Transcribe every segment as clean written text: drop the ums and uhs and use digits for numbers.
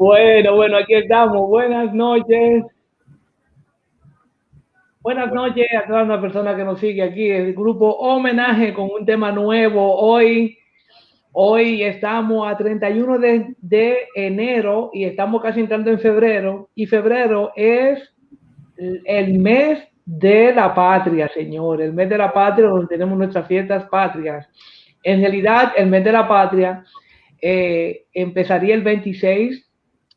Bueno, aquí estamos. Buenas noches. Buenas noches a todas las personas que nos siguen aquí. El grupo Homenaje con un tema nuevo. Hoy estamos a 31 de enero y estamos casi entrando en febrero. Y febrero es el mes de la patria, señor. El mes de la patria donde tenemos nuestras fiestas patrias. En realidad, el mes de la patria empezaría el 26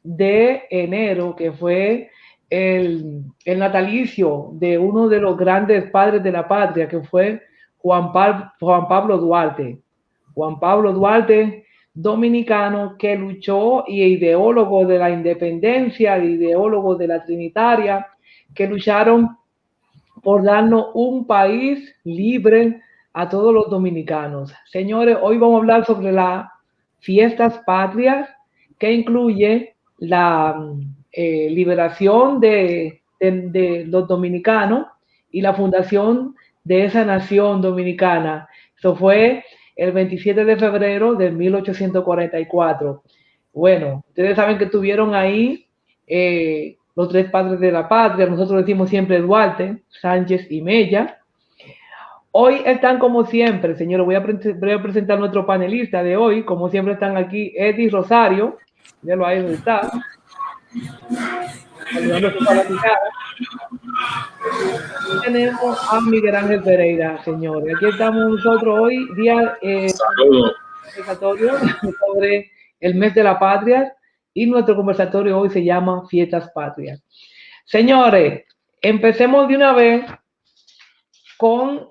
de enero, que fue el natalicio de uno de los grandes padres de la patria, que fue Juan Pablo Duarte. Juan Pablo Duarte, dominicano, que luchó y ideólogo de la independencia, ideólogo de la trinitaria, que lucharon por darnos un país libre a todos los dominicanos. Señores, hoy vamos a hablar sobre las fiestas patrias, que incluye la liberación de los dominicanos y la fundación de esa nación dominicana. Eso fue el 27 de febrero de 1844. Bueno, ustedes saben que estuvieron ahí los tres padres de la patria. Nosotros decimos siempre Duarte, Sánchez y Mella. Hoy están como siempre, señores, voy a presentar a nuestro panelista de hoy. Como siempre están aquí Eddie Rosario, ya lo ahí donde está, saludando a su fanaticada. Y tenemos a Miguel Ángel Pereira, señores. Aquí estamos nosotros hoy, día conversatorio sobre el mes de la patria, y nuestro conversatorio hoy se llama Fiestas Patrias. Señores, empecemos de una vez con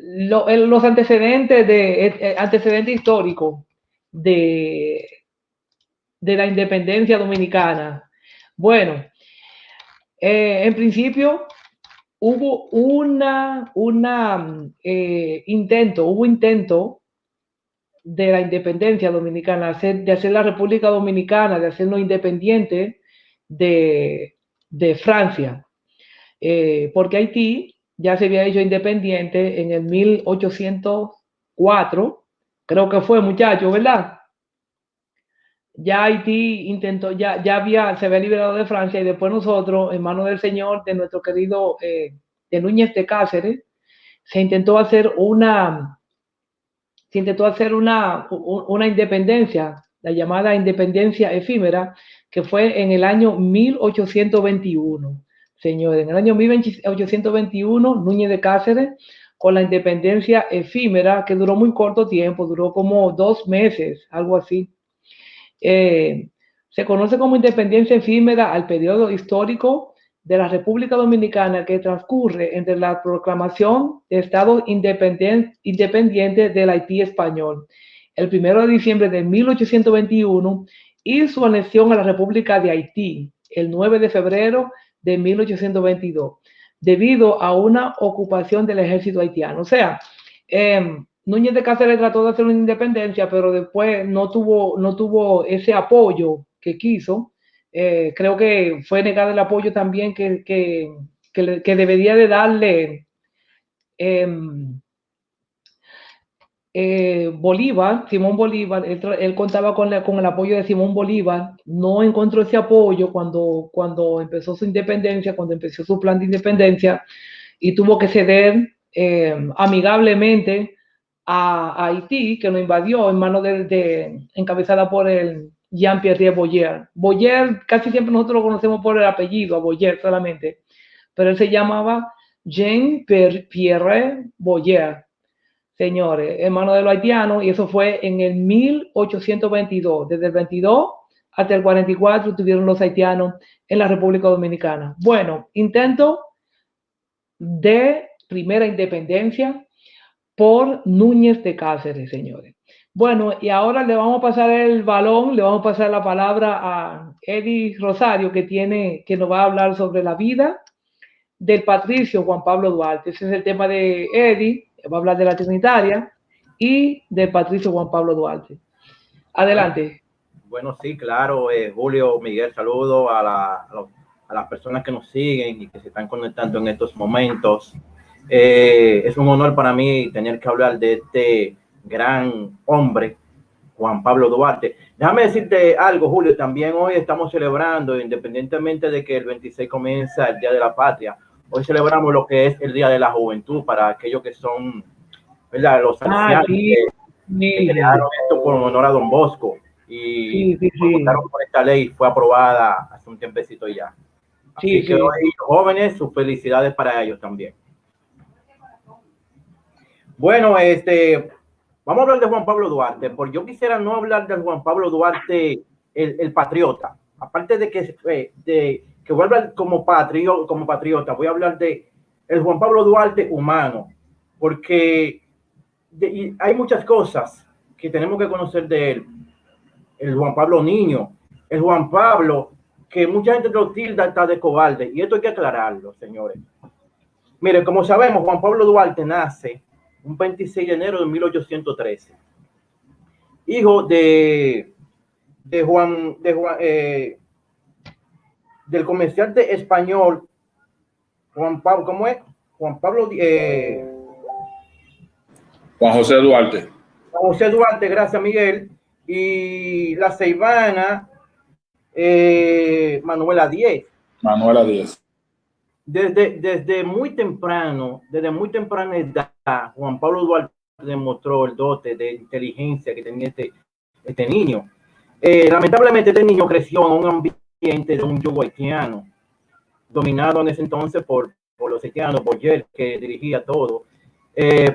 los antecedentes históricos de la independencia dominicana. Bueno, en principio hubo intento de la independencia dominicana, de hacer la República Dominicana, de hacernos independientes de Francia, porque Haití ya se había hecho independiente en el 1804, creo que fue, muchacho, ¿verdad? Ya Haití intentó, se había liberado de Francia, y después nosotros, en manos del Señor, de nuestro querido de Núñez de Cáceres, se intentó hacer una independencia, la llamada independencia efímera, que fue en el año 1821. Señores, en el año 1821, Núñez de Cáceres, con la independencia efímera, que duró muy corto tiempo, duró como 2 meses, algo así. Se conoce como independencia efímera al periodo histórico de la República Dominicana que transcurre entre la proclamación de Estado independiente del Haití español, el 1 de diciembre de 1821, y su anexión a la República de Haití, el 9 de febrero de 1822, debido a una ocupación del ejército haitiano. O sea, Núñez de Cáceres trató de hacer una independencia, pero después no tuvo ese apoyo que quiso. Creo que fue negado el apoyo también que debería de darle Bolívar, Simón Bolívar. Él contaba con el apoyo de Simón Bolívar, no encontró ese apoyo cuando empezó su independencia, cuando empezó su plan de independencia, y tuvo que ceder amigablemente a Haití, que lo invadió en manos encabezada por el Jean-Pierre Boyer. Boyer, casi siempre nosotros lo conocemos por el apellido, a Boyer solamente, pero él se llamaba Jean-Pierre Boyer, señores, hermano de los haitianos, y eso fue en el 1822. Desde el 22 hasta el 44 tuvieron los haitianos en la República Dominicana. Bueno, intento de primera independencia por Núñez de Cáceres, señores. Bueno, y ahora le vamos a pasar el balón, le vamos a pasar la palabra a Eddie Rosario, que nos va a hablar sobre la vida del patricio Juan Pablo Duarte. Ese es el tema de Eddie, va a hablar de la Trinitaria y del patricio Juan Pablo Duarte. Adelante. Bueno, sí, claro, Julio, Miguel, saludo a las personas que nos siguen y que se están conectando en estos momentos. Es un honor para mí tener que hablar de este gran hombre, Juan Pablo Duarte. Déjame decirte algo, Julio, también hoy estamos celebrando, independientemente de que el 26 comienza el Día de la Patria, hoy celebramos lo que es el Día de la Juventud para aquellos que son, ¿verdad?, los ancianos que crearon esto por honor a Don Bosco y votaron por esta ley, fue aprobada hace un tiempecito ya. Así que hoy, jóvenes, sus felicidades para ellos también. Bueno, vamos a hablar de Juan Pablo Duarte, porque yo quisiera no hablar de Juan Pablo Duarte, el patriota. Aparte de que voy a hablar como patriota, voy a hablar de el Juan Pablo Duarte humano, porque hay muchas cosas que tenemos que conocer de él. El Juan Pablo niño, el Juan Pablo que mucha gente lo tilda hasta de cobarde, y esto hay que aclararlo, señores. Miren, como sabemos, Juan Pablo Duarte nace un 26 de enero de 1813, hijo del comerciante español Juan Pablo, ¿cómo es? Juan José Duarte. Juan José Duarte, gracias Miguel, y la ceibana Manuela Díez. Desde muy temprana edad, Juan Pablo Duarte demostró el dote de inteligencia que tenía este niño. Lamentablemente este niño creció en un ambiente de un yugo haitiano, dominado en ese entonces por los haitianos, por Yel, que dirigía todo,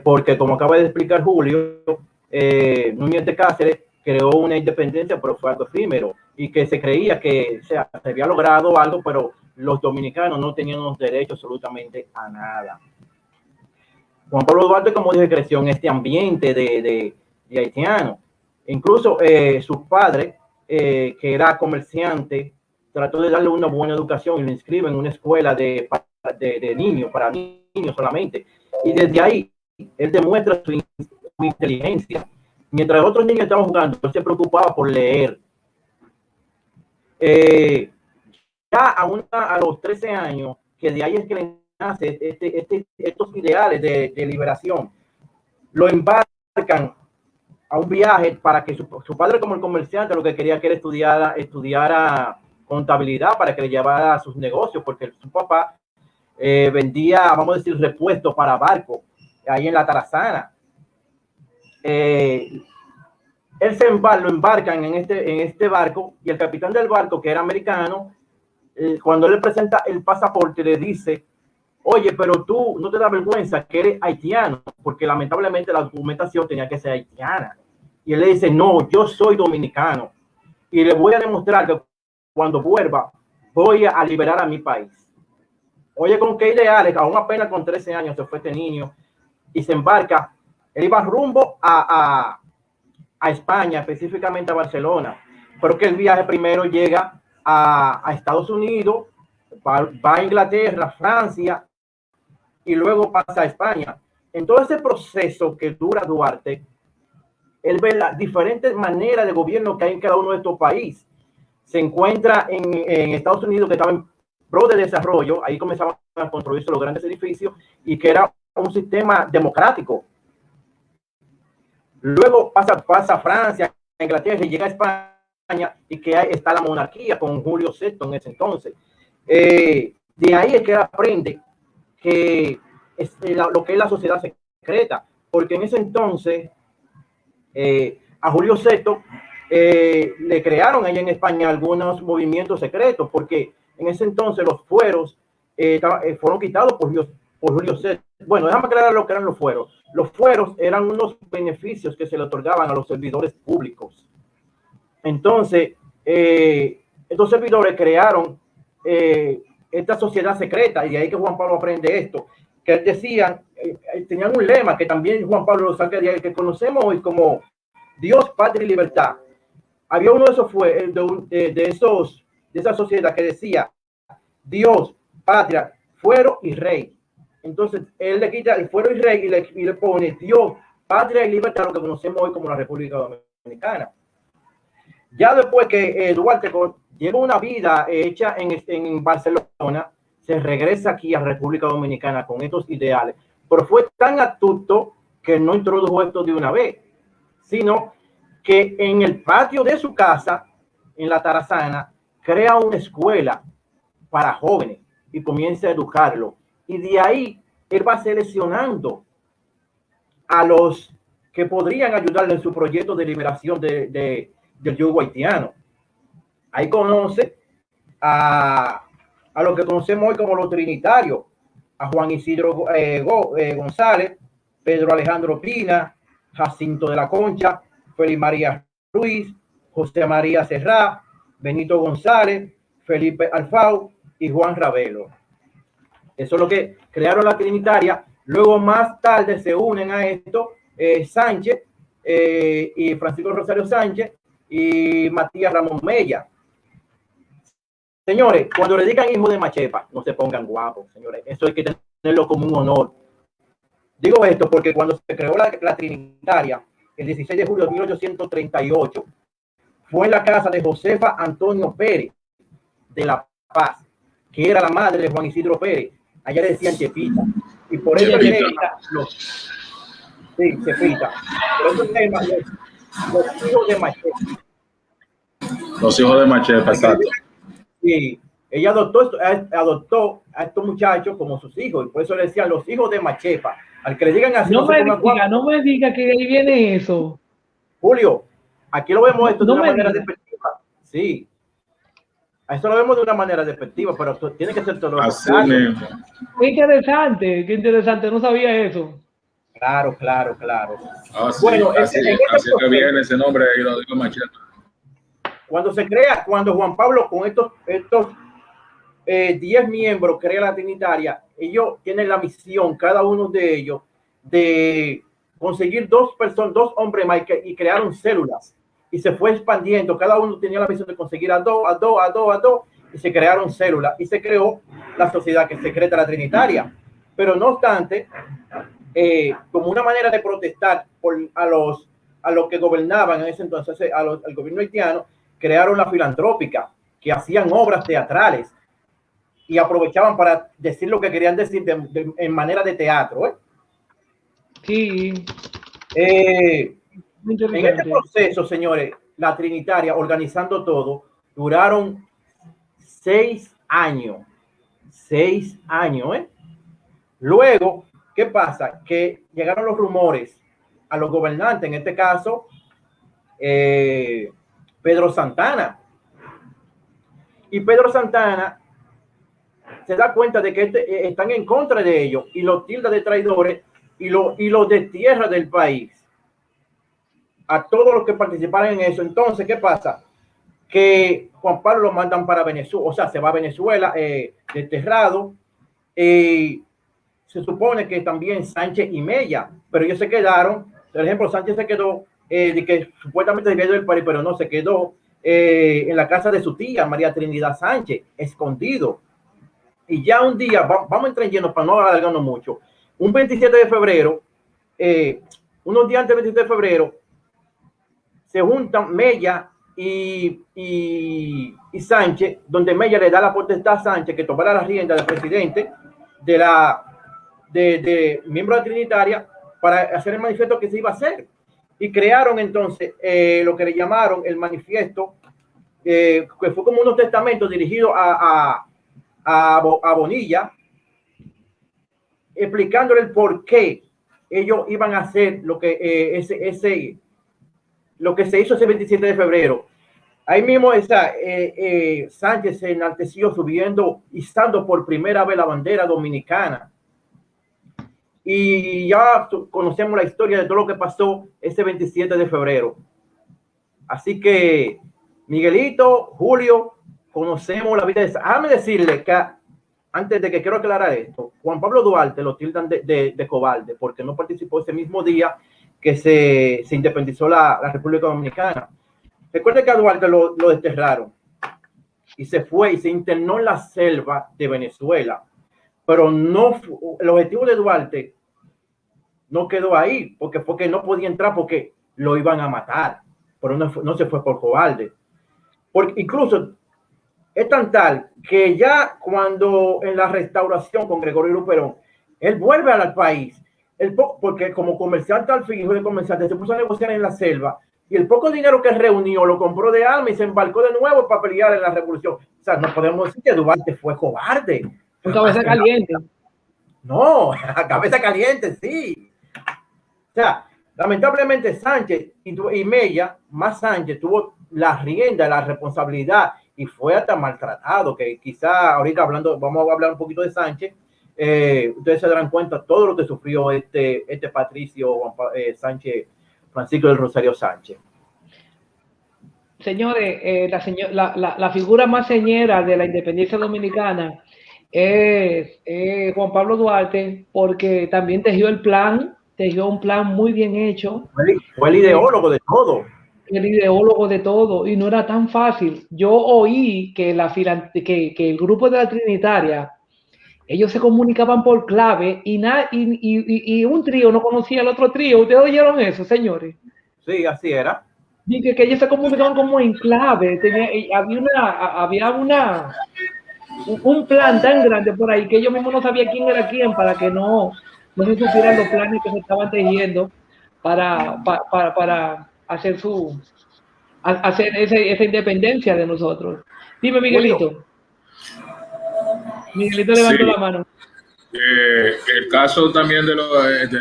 porque como acaba de explicar Julio, Núñez de Cáceres creó una independencia, pero fue algo efímero, y que se creía que se había logrado algo, pero los dominicanos no tenían derecho absolutamente a nada. Juan Pablo Duarte, como dije, creció en este ambiente de haitiano. Incluso su padre, que era comerciante, trató de darle una buena educación y lo inscribe en una escuela de niños, para niños solamente. Y desde ahí, él demuestra su inteligencia. Mientras otros niños estaban jugando, él se preocupaba por leer. Ya a los 13 años, que de ahí es que le nace estos ideales de liberación, lo embarcan a un viaje para que su padre, como el comerciante, lo que quería que él estudiara contabilidad para que le llevara a sus negocios, porque su papá vendía, vamos a decir, repuestos para barcos ahí en la Tarazana. Él lo embarcan en este barco, y el capitán del barco, que era americano, cuando él le presenta el pasaporte, le dice: oye, pero tú no te da vergüenza que eres haitiano, porque lamentablemente la documentación tenía que ser haitiana. Y él le dice: no, yo soy dominicano y le voy a demostrar que cuando vuelva voy a liberar a mi país. Oye, con qué ideales, aún apenas con 13 años se fue este niño y se embarca. Él iba rumbo a España, específicamente a Barcelona, pero que el viaje primero llega a Estados Unidos, va a Inglaterra, Francia, y luego pasa a España. En todo ese proceso que dura Duarte, él ve las diferentes maneras de gobierno que hay en cada uno de estos países. Se encuentra en Estados Unidos, que estaba en pro de desarrollo, ahí comenzaban a construirse los grandes edificios, y que era un sistema democrático. Luego pasa a Francia, a Inglaterra, y llega a España, y que está la monarquía con Julio VI en ese entonces. De ahí es que él aprende que lo que es la sociedad secreta, porque en ese entonces a Julio VI le crearon allá en España algunos movimientos secretos, porque en ese entonces los fueros fueron quitados por Julio VI. Bueno, déjame aclarar lo que eran los fueros. Los fueros eran unos beneficios que se le otorgaban a los servidores públicos. Entonces, estos servidores crearon esta sociedad secreta, y de ahí que Juan Pablo aprende esto, que decían, tenían un lema que también Juan Pablo lo saca de ahí, que conocemos hoy como Dios, Patria y Libertad. Había uno de esos de esa sociedad que decía Dios, Patria, Fuero y Rey. Entonces él le quita el Fuero y Rey y le pone Dios, Patria y Libertad, lo que conocemos hoy como la República Dominicana. Ya después que Duarte lleva una vida hecha en Barcelona, se regresa aquí a República Dominicana con estos ideales, pero fue tan astuto que no introdujo esto de una vez, sino que en el patio de su casa, en la Tarazana, crea una escuela para jóvenes y comienza a educarlo. Y de ahí él va seleccionando a los que podrían ayudarle en su proyecto de liberación del yugo haitiano. Ahí conoce a lo que conocemos hoy como los trinitarios, a Juan Isidro González, Pedro Alejandro Pina, Jacinto de la Concha, Félix María Ruiz, José María Serrá, Benito González, Felipe Alfau y Juan Ravelo. Eso es lo que crearon la Trinitaria. Luego más tarde se unen a esto Sánchez y Francisco Rosario Sánchez y Matías Ramón Mella. Señores, cuando le digan hijo de Machepa, no se pongan guapos, señores. Eso hay que tenerlo como un honor. Digo esto porque cuando se creó la Trinitaria, el 16 de julio de 1838, fue en la casa de Josefa Antonio Pérez de La Paz, que era la madre de Juan Isidro Pérez. Allá le decían Chepita. Y por eso le sí, Chepita. Por eso se llama los hijos de Machepa. Los hijos de Machepa, exacto. Sí, ella adoptó a estos muchachos como sus hijos, y por eso le decían los hijos de Machepa. Al que le digan así, no me diga que ahí viene eso. Julio, aquí lo vemos esto de una manera despectiva. Sí, a eso lo vemos de una manera despectiva, pero tiene que ser todo lo contrario. Qué interesante, no sabía eso. Claro. Sí, bueno, así que viene ese nombre ahí, lo digo Machepa. Cuando Juan Pablo con estos 10 miembros crea la Trinitaria, ellos tienen la misión, cada uno de ellos, de conseguir dos hombres más y crearon células. Y se fue expandiendo, cada uno tenía la misión de conseguir a dos, y se crearon células. Y se creó la sociedad que secreta la Trinitaria. Pero no obstante, como una manera de protestar a los que gobernaban en ese entonces, al gobierno haitiano, crearon la filantrópica, que hacían obras teatrales y aprovechaban para decir lo que querían decir en manera de teatro. Sí. En este proceso, señores, la Trinitaria, organizando todo, duraron 6 años. 6 años, Luego, ¿qué pasa? Que llegaron los rumores a los gobernantes, en este caso, Pedro Santana. Y Pedro Santana se da cuenta de que están en contra de ellos y los tilda de traidores y los destierra del país. A todos los que participaron en eso. Entonces, ¿qué pasa? Que Juan Pablo lo mandan para Venezuela, o sea, se va a Venezuela desterrado. Se supone que también Sánchez y Mella, pero ellos se quedaron. Por ejemplo, Sánchez se quedó, de que supuestamente se quedó del país, pero no, se quedó en la casa de su tía, María Trinidad Sánchez, escondido. Y ya un día, vamos a entrar en lleno para no alargarnos mucho, un 27 de febrero, unos días antes del 27 de febrero, se juntan Mella y Sánchez, donde Mella le da la potestad a Sánchez que tomara la rienda del presidente de miembro de la Trinitaria para hacer el manifiesto que se iba a hacer. Y crearon entonces lo que le llamaron el manifiesto, que fue como unos testamentos dirigidos a Bonilla, explicándole el por qué ellos iban a hacer lo que lo que se hizo ese 27 de febrero. Ahí mismo Sánchez se enalteció izando por primera vez la bandera dominicana. Y ya conocemos la historia de todo lo que pasó ese 27 de febrero. Así que, Miguelito, Julio, conocemos la vida de Sánchez. Déjame decirle que, antes de que quiero aclarar esto, Juan Pablo Duarte lo tildan de cobarde porque no participó ese mismo día que se independizó la República Dominicana. Recuerde que a Duarte lo desterraron y se fue y se internó en la selva de Venezuela. Pero no, el objetivo de Duarte no quedó ahí, porque no podía entrar porque lo iban a matar, pero no se fue por cobarde. Porque incluso es tan tal que ya cuando en la restauración con Gregorio Luperón, él vuelve al país, porque como comerciante al fin, hijo de comerciante, se puso a negociar en la selva y el poco dinero que reunió lo compró de armas y se embarcó de nuevo para pelear en la revolución. O sea, no podemos decir que Duarte fue cobarde. Con cabeza caliente. No, a cabeza caliente, sí. O sea, lamentablemente Sánchez y Mella, más Sánchez, tuvo la rienda, la responsabilidad y fue hasta maltratado, que quizá ahorita vamos a hablar un poquito de Sánchez, ustedes se darán cuenta de todo lo que sufrió este Patricio Sánchez, Francisco del Rosario Sánchez. Señores, la figura más señera de la independencia dominicana es Juan Pablo Duarte, porque también tejió un plan muy bien hecho. Fue el ideólogo de todo. El ideólogo de todo, y no era tan fácil. Yo oí que el grupo de la Trinitaria, ellos se comunicaban por clave y un trío no conocía al otro trío. ¿Ustedes oyeron eso, señores? Sí, así era. Dije que ellos se comunicaban como en clave. Había un plan tan grande por ahí que ellos mismos no sabían quién era quién, para que no se supieran los planes que se estaban tejiendo para hacer esa independencia de nosotros. Dime, Miguelito. Miguelito levantó la mano. El caso también de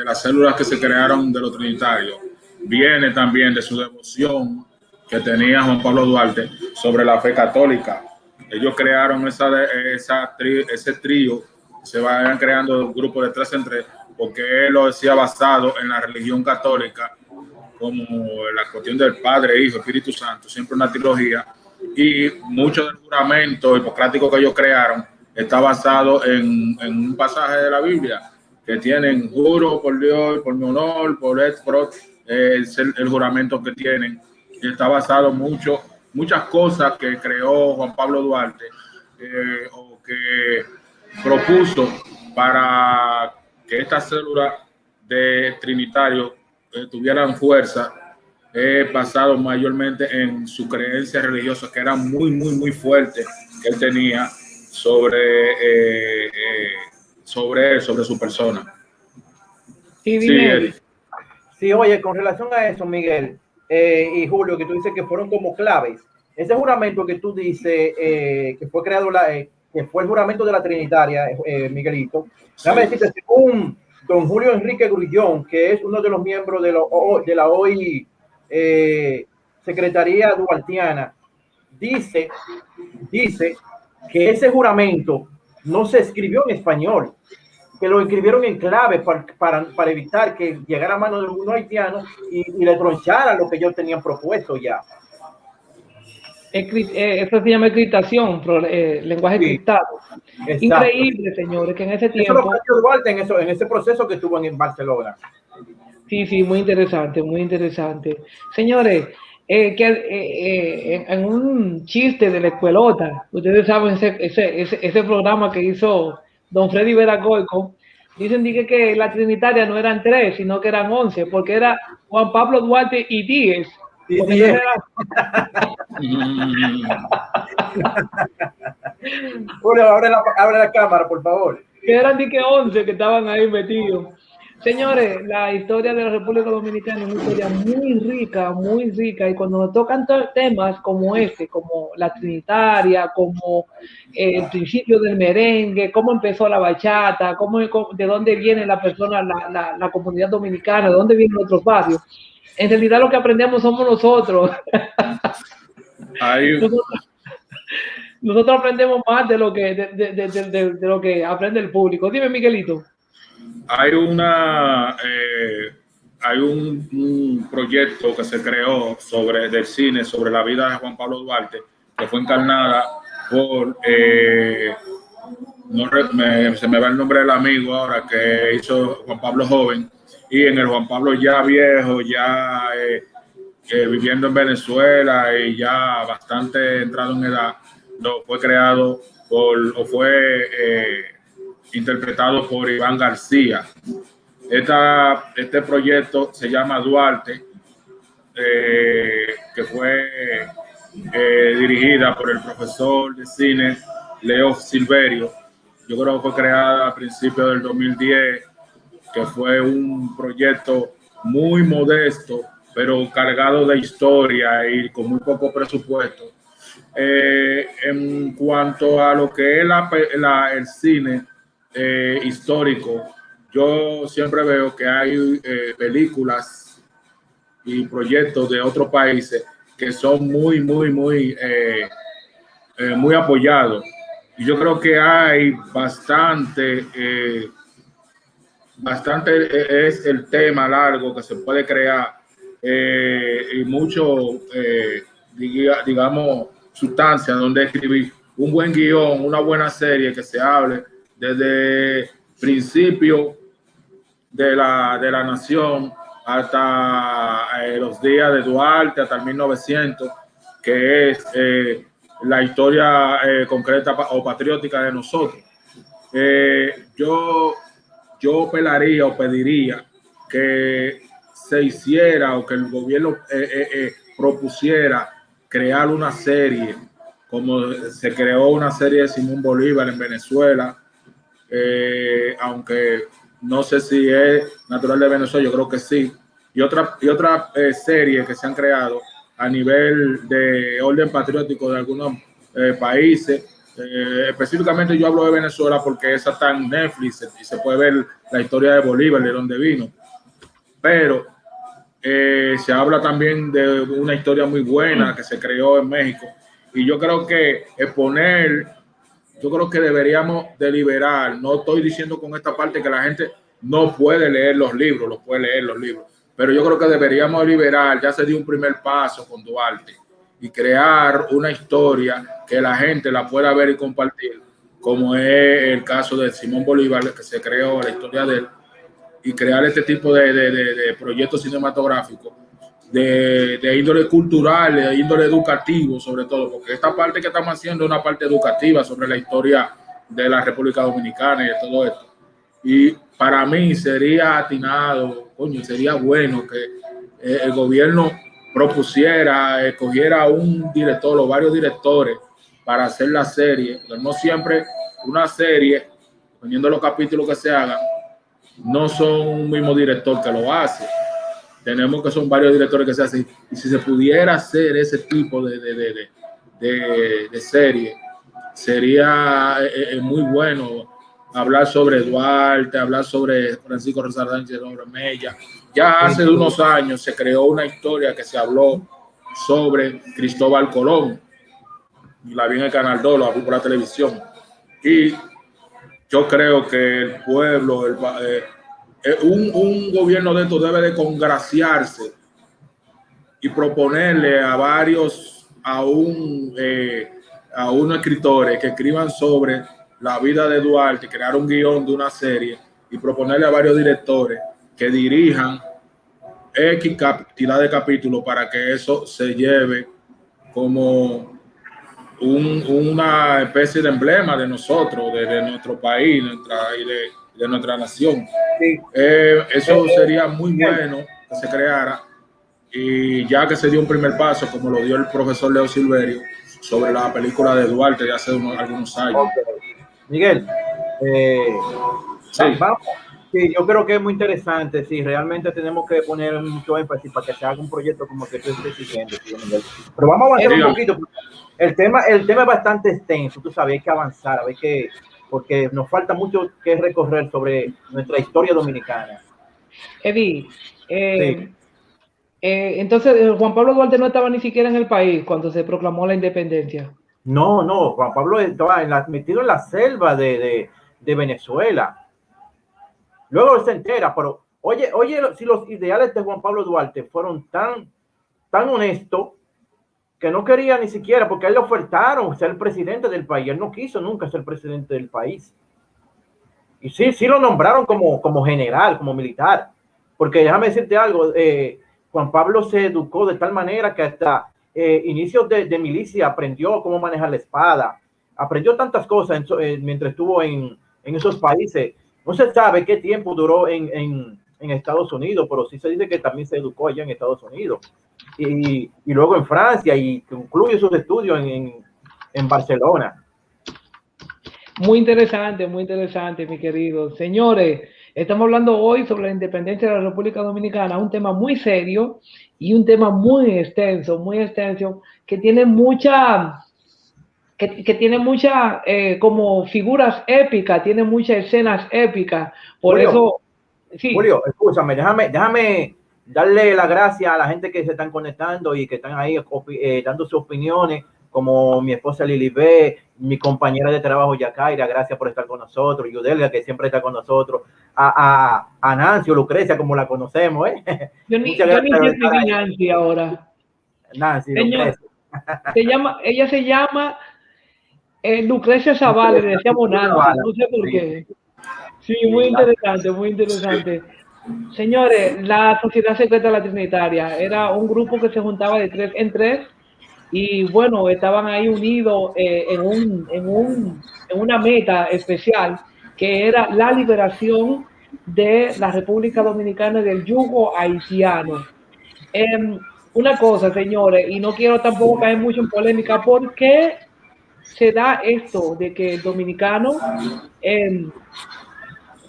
las células que se crearon de los trinitarios viene también de su devoción que tenía Juan Pablo Duarte sobre la fe católica. Ellos crearon ese trío, se vayan creando grupos de 3 en 3, porque él lo decía basado en la religión católica, como la cuestión del Padre, Hijo, Espíritu Santo, siempre una trilogía, y mucho del juramento hipocrático que ellos crearon está basado en un pasaje de la Biblia que tienen: juro por Dios, por mi honor, es el juramento que tienen, y está basado muchas cosas que creó Juan Pablo Duarte o que propuso para que esta célula de trinitarios tuvieran fuerza, basado mayormente en su creencia religiosa, que era muy, muy, muy fuerte, que él tenía sobre su persona. Sí, oye, con relación a eso, Miguel y Julio, que tú dices que fueron como claves, ese juramento que tú dices que fue creado, que fue el juramento de la Trinitaria, Miguelito, déjame decirte, según don Julio Enrique Grullón, que es uno de los miembros de la hoy Secretaría Duartiana, dice que ese juramento no se escribió en español, que lo escribieron en clave para evitar que llegara a manos de algunos haitianos y le troncharan lo que ellos tenían propuesto ya. Eso se llama encriptación, lenguaje encriptado. Increíble, señores, que en ese tiempo... Eso lo planteó Duarte en ese proceso que estuvo en Barcelona. Sí, muy interesante, muy interesante. Señores, en un chiste de la escuelota, ustedes saben ese programa que hizo don Freddy Veragoico, dicen que la Trinitaria no eran 3, sino que eran 11, porque era Juan Pablo Duarte y 10. Julio, abre la cámara, por favor. Que eran 11 que estaban ahí metidos. Señores, la historia de la República Dominicana es una historia muy rica, y cuando nos tocan temas como como la Trinitaria, como el principio del merengue, cómo empezó la bachata, de dónde viene la persona, la comunidad dominicana, de dónde vienen otros barrios, en realidad lo que aprendemos somos nosotros. Nosotros aprendemos más de lo que aprende el público. Dime, Miguelito. Hay un proyecto que se creó del cine sobre la vida de Juan Pablo Duarte, que fue encarnada por se me va el nombre del amigo ahora, que hizo Juan Pablo joven, y en el Juan Pablo ya viejo, ya viviendo en Venezuela y ya bastante entrado en edad, fue interpretado por Iván García. Este proyecto se llama Duarte, que fue dirigida por el profesor de cine Leo Silverio. Yo creo que fue creada a principios del 2010, que fue un proyecto muy modesto, pero cargado de historia y con muy poco presupuesto. En cuanto a lo que es el cine histórico, yo siempre veo que hay películas y proyectos de otros países que son muy apoyados. Y yo creo que hay bastante es el tema largo que se puede crear y mucho, digamos, sustancia donde escribir un buen guión, una buena serie que se hable desde principio de la nación hasta los días de Duarte, hasta el 1900, que es la historia concreta o patriótica de nosotros. Yo pelaría o pediría que se hiciera o que el gobierno propusiera crear una serie, como se creó una serie de Simón Bolívar en Venezuela, aunque no sé si es natural de Venezuela, yo creo que sí, y otra serie que se han creado a nivel de orden patriótico de algunos países. Específicamente yo hablo de Venezuela porque esa está en Netflix y se puede ver la historia de Bolívar, de dónde vino, pero se habla también de una historia muy buena que se creó en México, y yo creo que yo creo que deberíamos deliberar. No estoy diciendo con esta parte que la gente no puede leer los libros, los puede leer los libros, pero yo creo que deberíamos deliberar. Ya se dio un primer paso con Duarte y crear una historia que la gente la pueda ver y compartir, como es el caso de Simón Bolívar, que se creó la historia de él, y crear este tipo de proyectos cinematográficos de índole cultural, de índole educativo, sobre todo, porque esta parte que estamos haciendo es una parte educativa sobre la historia de la República Dominicana y de todo esto. Y para mí sería atinado, sería bueno que el gobierno propusiera, escogiera un director o varios directores para hacer la serie, pero no siempre una serie, dependiendo de los capítulos que se hagan, no son un mismo director que lo hace. Tenemos que son varios directores que se hacen, y si se pudiera hacer ese tipo de serie, sería muy bueno. Hablar sobre Duarte, hablar sobre Francisco Rosa Sánchez, sobre Mella. Ya hace unos años se creó una historia que se habló sobre Cristóbal Colón, y la vi en el Canal 2, la vi por la televisión, y yo creo que el pueblo, un gobierno de esto debe de congraciarse y proponerle a unos escritores que escriban sobre la vida de Duarte, crear un guión de una serie y proponerle a varios directores que dirijan X cantidad de capítulos para que eso se lleve como una especie de emblema de nosotros, de nuestro país y de nuestra nación. Sí. Eso sería muy bueno que se creara, y ya que se dio un primer paso, como lo dio el profesor Leo Silverio, sobre la película de Duarte de hace algunos años. Okay. Miguel, sí. Sí, yo creo que es muy interesante. Sí, realmente tenemos que poner mucho énfasis para que se haga un proyecto como que tú estés diciendo, Miguel. Pero vamos a avanzar un poquito. El tema es bastante extenso, tú sabes, hay que avanzar, porque nos falta mucho que recorrer sobre nuestra historia dominicana. Eddie, sí. Entonces Juan Pablo Duarte no estaba ni siquiera en el país cuando se proclamó la independencia. No, Juan Pablo estaba metido en la selva de Venezuela. Luego él se entera, pero oye, si los ideales de Juan Pablo Duarte fueron tan honestos, que no quería ni siquiera, porque a él le ofertaron ser el presidente del país. Él no quiso nunca ser presidente del país. Y sí lo nombraron como general, como militar. Porque déjame decirte algo, Juan Pablo se educó de tal manera que hasta inicios de milicia aprendió cómo manejar la espada. Aprendió tantas cosas mientras estuvo en esos países. No se sabe qué tiempo duró en Estados Unidos, pero sí se dice que también se educó allá en Estados Unidos. Y luego en Francia, y concluye sus estudios en Barcelona. Muy interesante, mi querido. Señores, Estamos hablando hoy sobre la independencia de la República Dominicana, un tema muy serio y un tema muy extenso, que tiene como figuras épicas, tiene muchas escenas épicas. Por Julio, eso, sí. Julio, escúchame, déjame darle la gracia a la gente que se están conectando y que están ahí dando sus opiniones, como mi esposa Lili B, mi compañera de trabajo Yacaira, gracias por estar con nosotros, Yudelga, que siempre está con nosotros, a Nancy o Lucrecia, como la conocemos, ¿eh? Yo ni sé escribir Nancy ahora. Nancy, Señor, Lucrecia. ella se llama Lucrecia Zavala, le decíamos Nancy, no sé por qué. Sí, muy interesante, muy interesante. Señores, la Sociedad Secreta de la Trinitaria era un grupo que se juntaba de 3 en 3 y bueno, estaban ahí unidos en una meta especial que era la liberación de la República Dominicana del yugo haitiano. Una cosa, señores, y no quiero tampoco caer mucho en polémica, ¿por qué se da esto de que el dominicano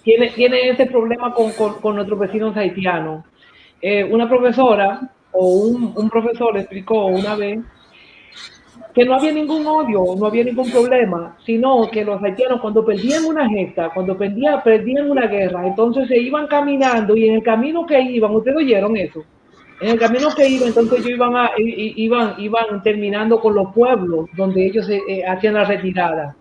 tiene ese problema con nuestros vecinos haitianos? Una profesora o un profesor explicó una vez que no había ningún odio, no había ningún problema, sino que los haitianos cuando perdían una gesta, cuando perdían una guerra, entonces se iban caminando y en el camino que iban, ustedes oyeron eso, en el camino que iban, entonces ellos iban terminando con los pueblos donde ellos hacían la retirada.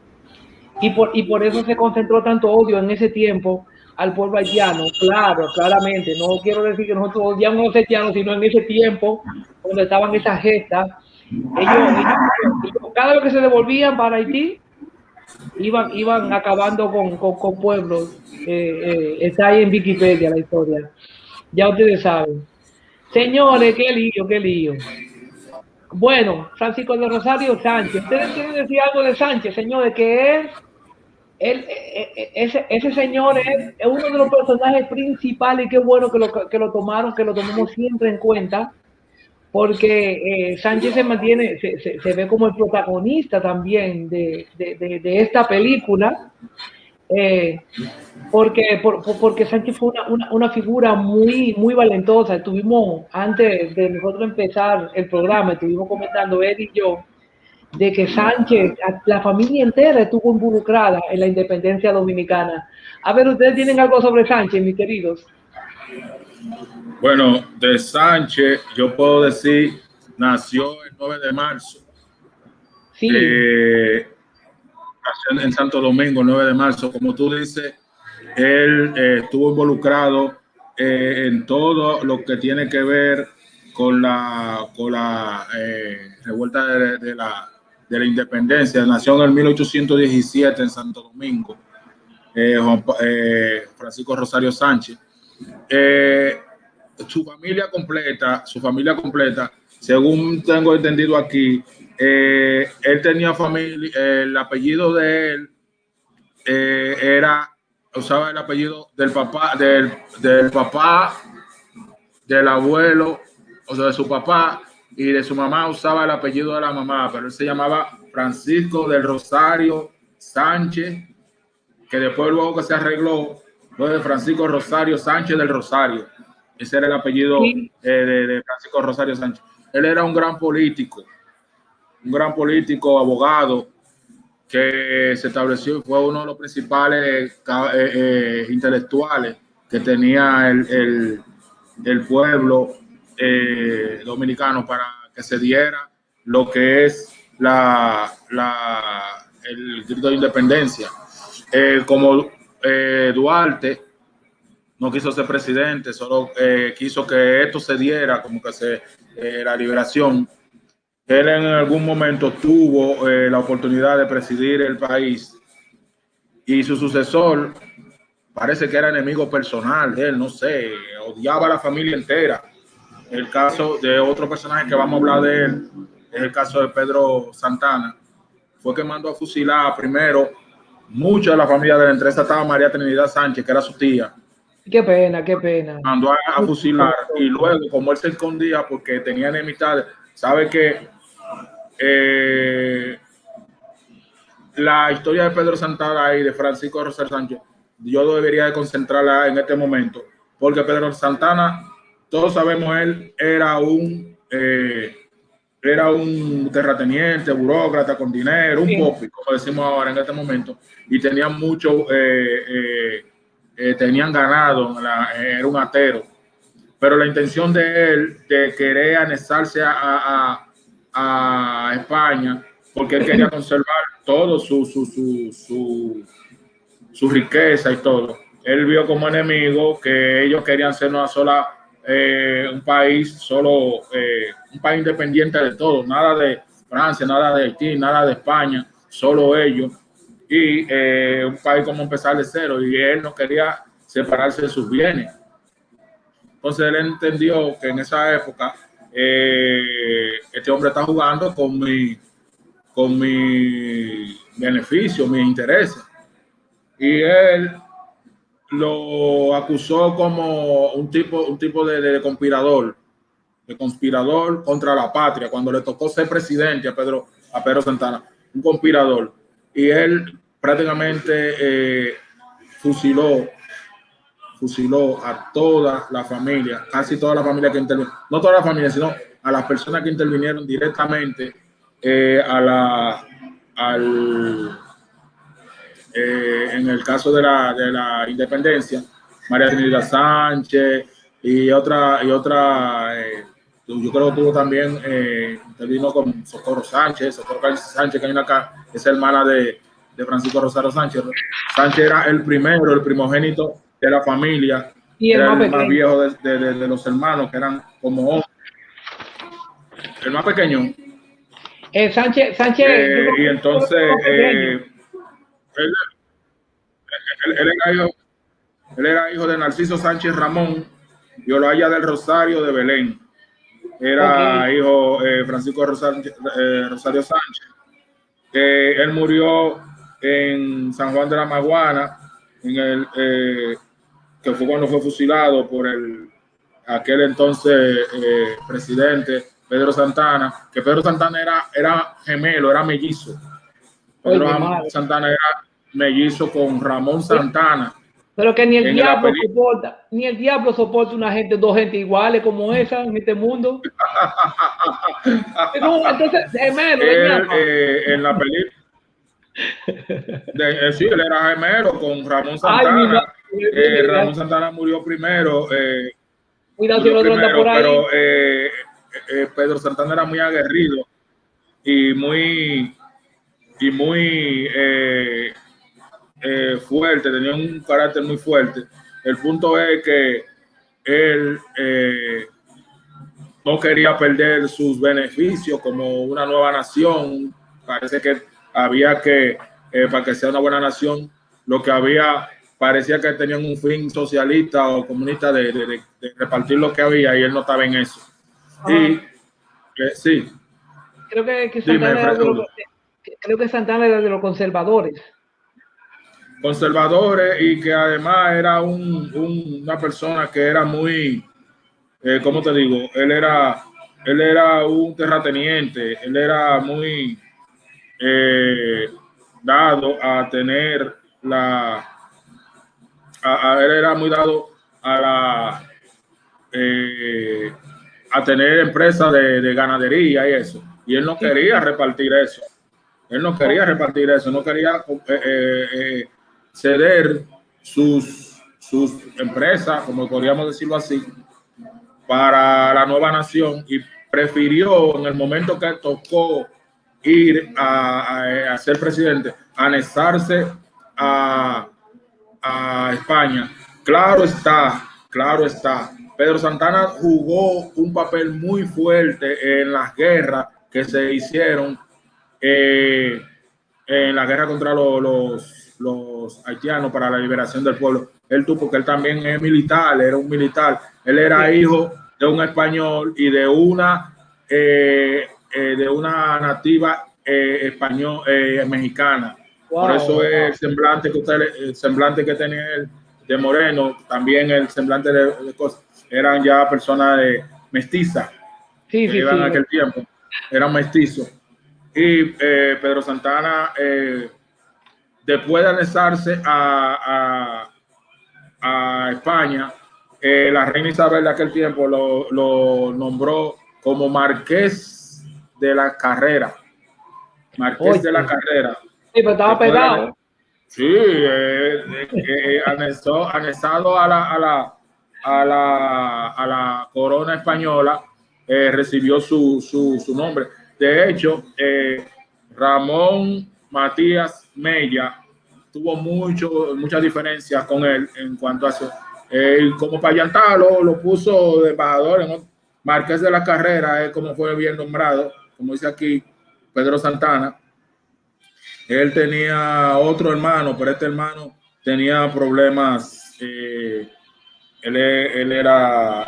Y por eso se concentró tanto odio en ese tiempo al pueblo haitiano. Claro, claramente, no quiero decir que nosotros odiamos a los haitianos, sino en ese tiempo, cuando estaban esas gestas, ellos cada vez que se devolvían para Haití, iban acabando con pueblos. Está ahí en Wikipedia la historia. Ya ustedes saben. Señores, qué lío, qué lío. Bueno, Francisco de Rosario Sánchez. ¿Ustedes quieren decir algo de Sánchez, señores? Que ese señor es uno de los personajes principales y qué bueno que lo tomamos siempre en cuenta, porque Sánchez se ve como el protagonista también de esta película, porque Sánchez fue una figura muy valentosa. Estuvimos, antes de nosotros empezar el programa, estuvimos comentando él y yo, de que Sánchez, la familia entera estuvo involucrada en la independencia dominicana. A ver, ¿ustedes tienen algo sobre Sánchez, mis queridos? Bueno, de Sánchez, yo puedo decir, nació el 9 de marzo. Sí. Nació en Santo Domingo, el 9 de marzo. Como tú dices, él estuvo involucrado en todo lo que tiene que ver con la revuelta de la independencia. Nació en el 1817 en Santo Domingo, Francisco Rosario Sánchez. Su familia completa, según tengo entendido aquí, él tenía familia, el apellido de él usaba el apellido del papá, del abuelo, o sea, de su papá, y de su mamá usaba el apellido de la mamá, pero él se llamaba Francisco del Rosario Sánchez, que después luego que se arregló fue de Francisco Rosario Sánchez del Rosario. Ese era el apellido de Francisco Rosario Sánchez. Él era un gran político, abogado, que se estableció y fue uno de los principales intelectuales que tenía el pueblo dominicano para que se diera lo que es el grito de independencia. Como Duarte no quiso ser presidente, solo quiso que esto se diera, como que la liberación. Él en algún momento tuvo la oportunidad de presidir el país y su sucesor parece que era enemigo personal de él, no sé, odiaba a la familia entera. El caso de otro personaje que vamos a hablar de él es el caso de Pedro Santana. Fue que mandó a fusilar primero mucha de la familia de él. Entre esa estaba María Trinidad Sánchez, que era su tía. Qué pena. Mandó a fusilar y luego, como él se escondía porque tenía enemistades, sabe que la historia de Pedro Santana y de Francisco Rosario Sánchez yo debería de concentrarla en este momento, porque Pedro Santana, todos sabemos, él era un terrateniente, burócrata con dinero, un popi, como decimos ahora en este momento, y tenía mucho, tenían ganado, era un atero, pero la intención de él de querer anexarse a España, porque él quería conservar todo su riqueza y todo. Él vio como enemigo que ellos querían ser una sola, un país un país independiente de todo, nada de Francia, nada de Haití, nada de España, solo ellos, y un país como empezar de cero, y él no quería separarse de sus bienes. Entonces él entendió que en esa época este hombre está jugando con mi beneficio, mis intereses, y él lo acusó como un tipo de conspirador contra la patria, cuando le tocó ser presidente a Pedro Santana, un conspirador, y él prácticamente fusiló a toda la familia, casi toda la familia que intervino, no toda la familia, sino a las personas que intervinieron directamente en el caso de la independencia, María Trinidad Sánchez y otra, yo creo que tuvo también, intervino con Socorro Sánchez, que hay una acá, es hermana de Francisco Rosario Sánchez. Sánchez era el primogénito de la familia, y era el más viejo de los hermanos, que eran como 11. El más pequeño. Sánchez. Y entonces él era hijo de Narciso Sánchez Ramón y Olaya del Rosario de Belén. Era hijo Francisco Rosario Sánchez. Él murió en San Juan de la Maguana, que fue cuando fue fusilado por aquel entonces presidente Pedro Santana, que Pedro Santana era gemelo, era mellizo. Pedro Santana era mellizo con Ramón Santana. Pero que ni el diablo soporta una gente, dos gente iguales como esa en este mundo. Entonces, gemelo. En la película. Sí, él era gemelo con Ramón Santana. Ramón Santana murió primero. Pero Pedro Santana era muy aguerrido y muy fuerte, tenía un carácter muy fuerte. El punto es que él no quería perder sus beneficios como una nueva nación. Parece que había que, para que sea una buena nación, parecía que tenían un fin socialista o comunista de repartir lo que había, y él no estaba en eso. Y sí. Creo que Santana era de los conservadores. Y que además era una persona que era muy, ¿cómo te digo? Él era un terrateniente, él era muy dado a tener él era muy dado a tener empresas de ganadería y eso. Y él no quería repartir eso. No quería ceder sus empresas, como podríamos decirlo así, para la nueva nación, y prefirió, en el momento que tocó ir a ser presidente, anexarse a España. Claro está, Pedro Santana jugó un papel muy fuerte en las guerras que se hicieron, en la guerra contra los haitianos para la liberación del pueblo. Porque él también es militar, era un militar. Él era hijo de un español y de una nativa mexicana. Wow. Por eso el semblante que tenía él de moreno, también el semblante de cosas, eran ya personas mestizas que iban en aquel tiempo, eran mestizos. Y Pedro Santana después de anexarse a España, la reina Isabel de aquel tiempo lo nombró como Marqués de la Carrera. Marqués de la Carrera. Sí, pero estaba pegado. Sí, anexado a la corona española, recibió su nombre. De hecho, Ramón Matías Mella tuvo muchas diferencias con él en cuanto a eso. Como para llantarlo, lo puso de embajador en Marqués de la Carrera, como fue bien nombrado, como dice aquí Pedro Santana. Él tenía otro hermano, pero este hermano tenía problemas. Él era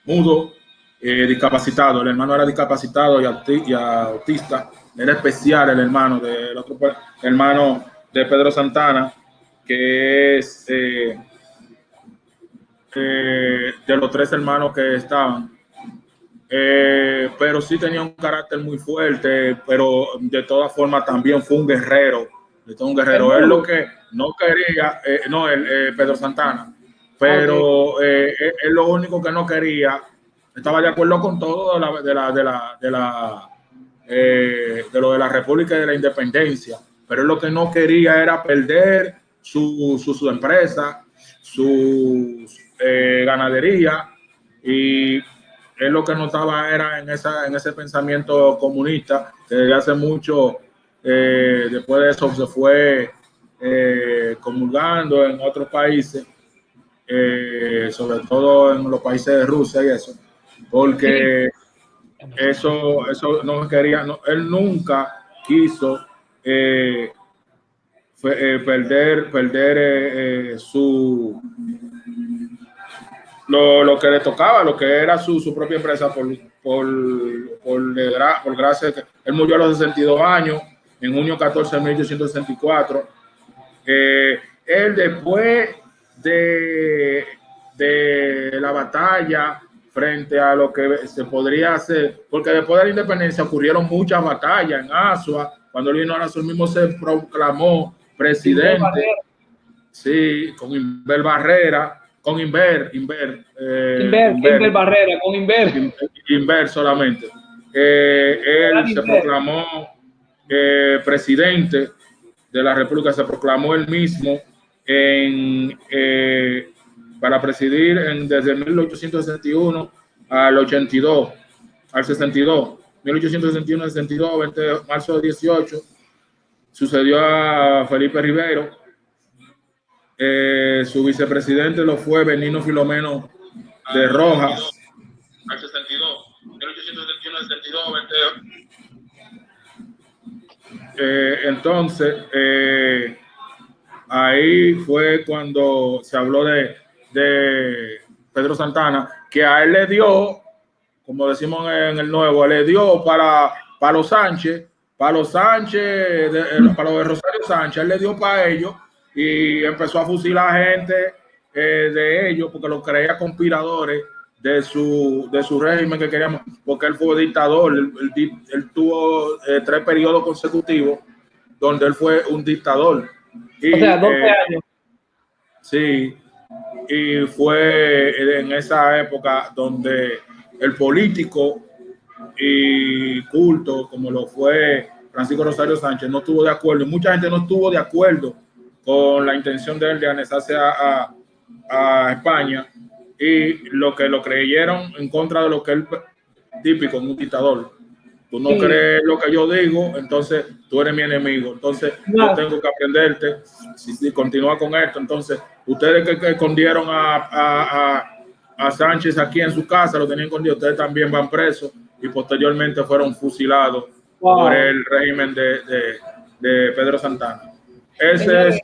mudo, discapacitado. El hermano era discapacitado y autista. Era especial el hermano del otro hermano de Pedro Santana, que es de los 3 hermanos que estaban. Pero sí tenía un carácter muy fuerte, pero de todas formas también fue un guerrero. Él lo que no quería, Pedro Santana, pero él lo único que no quería, estaba de acuerdo con todo de lo de la República y de la Independencia, pero él lo que no quería era perder su empresa, su ganadería, y él lo que no estaba era en ese pensamiento comunista que desde hace mucho, después de eso se fue comulgando en otros países, sobre todo en los países de Rusia y eso, porque eso no quería, él nunca quiso perder lo que le tocaba, lo que era su propia empresa por gracia. Él murió a los 62 años, en junio 14 de 1864. Él después de la batalla frente a lo que se podría hacer, porque después de la independencia ocurrieron muchas batallas en Azua, cuando él vino a Azua, él mismo se proclamó presidente, sí, con Inver Barrera, con Inver Barrera, con Inver solamente. Él se proclamó presidente de la República, se proclamó él mismo para presidir desde 1861 al 82, al 62, 1861 al 62, 20 de marzo de 18, sucedió a Felipe Rivero. Su vicepresidente lo fue Benigno Filomeno de Rojas. Al 62, 1871 al 62, 20. Entonces, ahí fue cuando se habló de Pedro Santana, que a él le dio, como decimos en el Nuevo, le dio para los Sánchez, para los de Rosario Sánchez, él le dio para ellos y empezó a fusilar gente de ellos porque los creía conspiradores de su régimen que queríamos, porque él fue dictador. Él tuvo 3 periodos consecutivos donde él fue un dictador. Y, o sea, 12 años. Sí, y fue en esa época donde el político y culto, como lo fue Francisco Rosario Sánchez, no estuvo de acuerdo, y mucha gente no estuvo de acuerdo con la intención de él de anexarse a España, y lo creyeron en contra de lo que él, típico, un dictador. Tú no crees lo que yo digo, entonces tú eres mi enemigo. Entonces yo tengo que aprenderte. Si continúa con esto, entonces ustedes que escondieron a Sánchez aquí en su casa, lo tenían escondido, ustedes también van presos y posteriormente fueron fusilados por el régimen de Pedro Santana. Esa es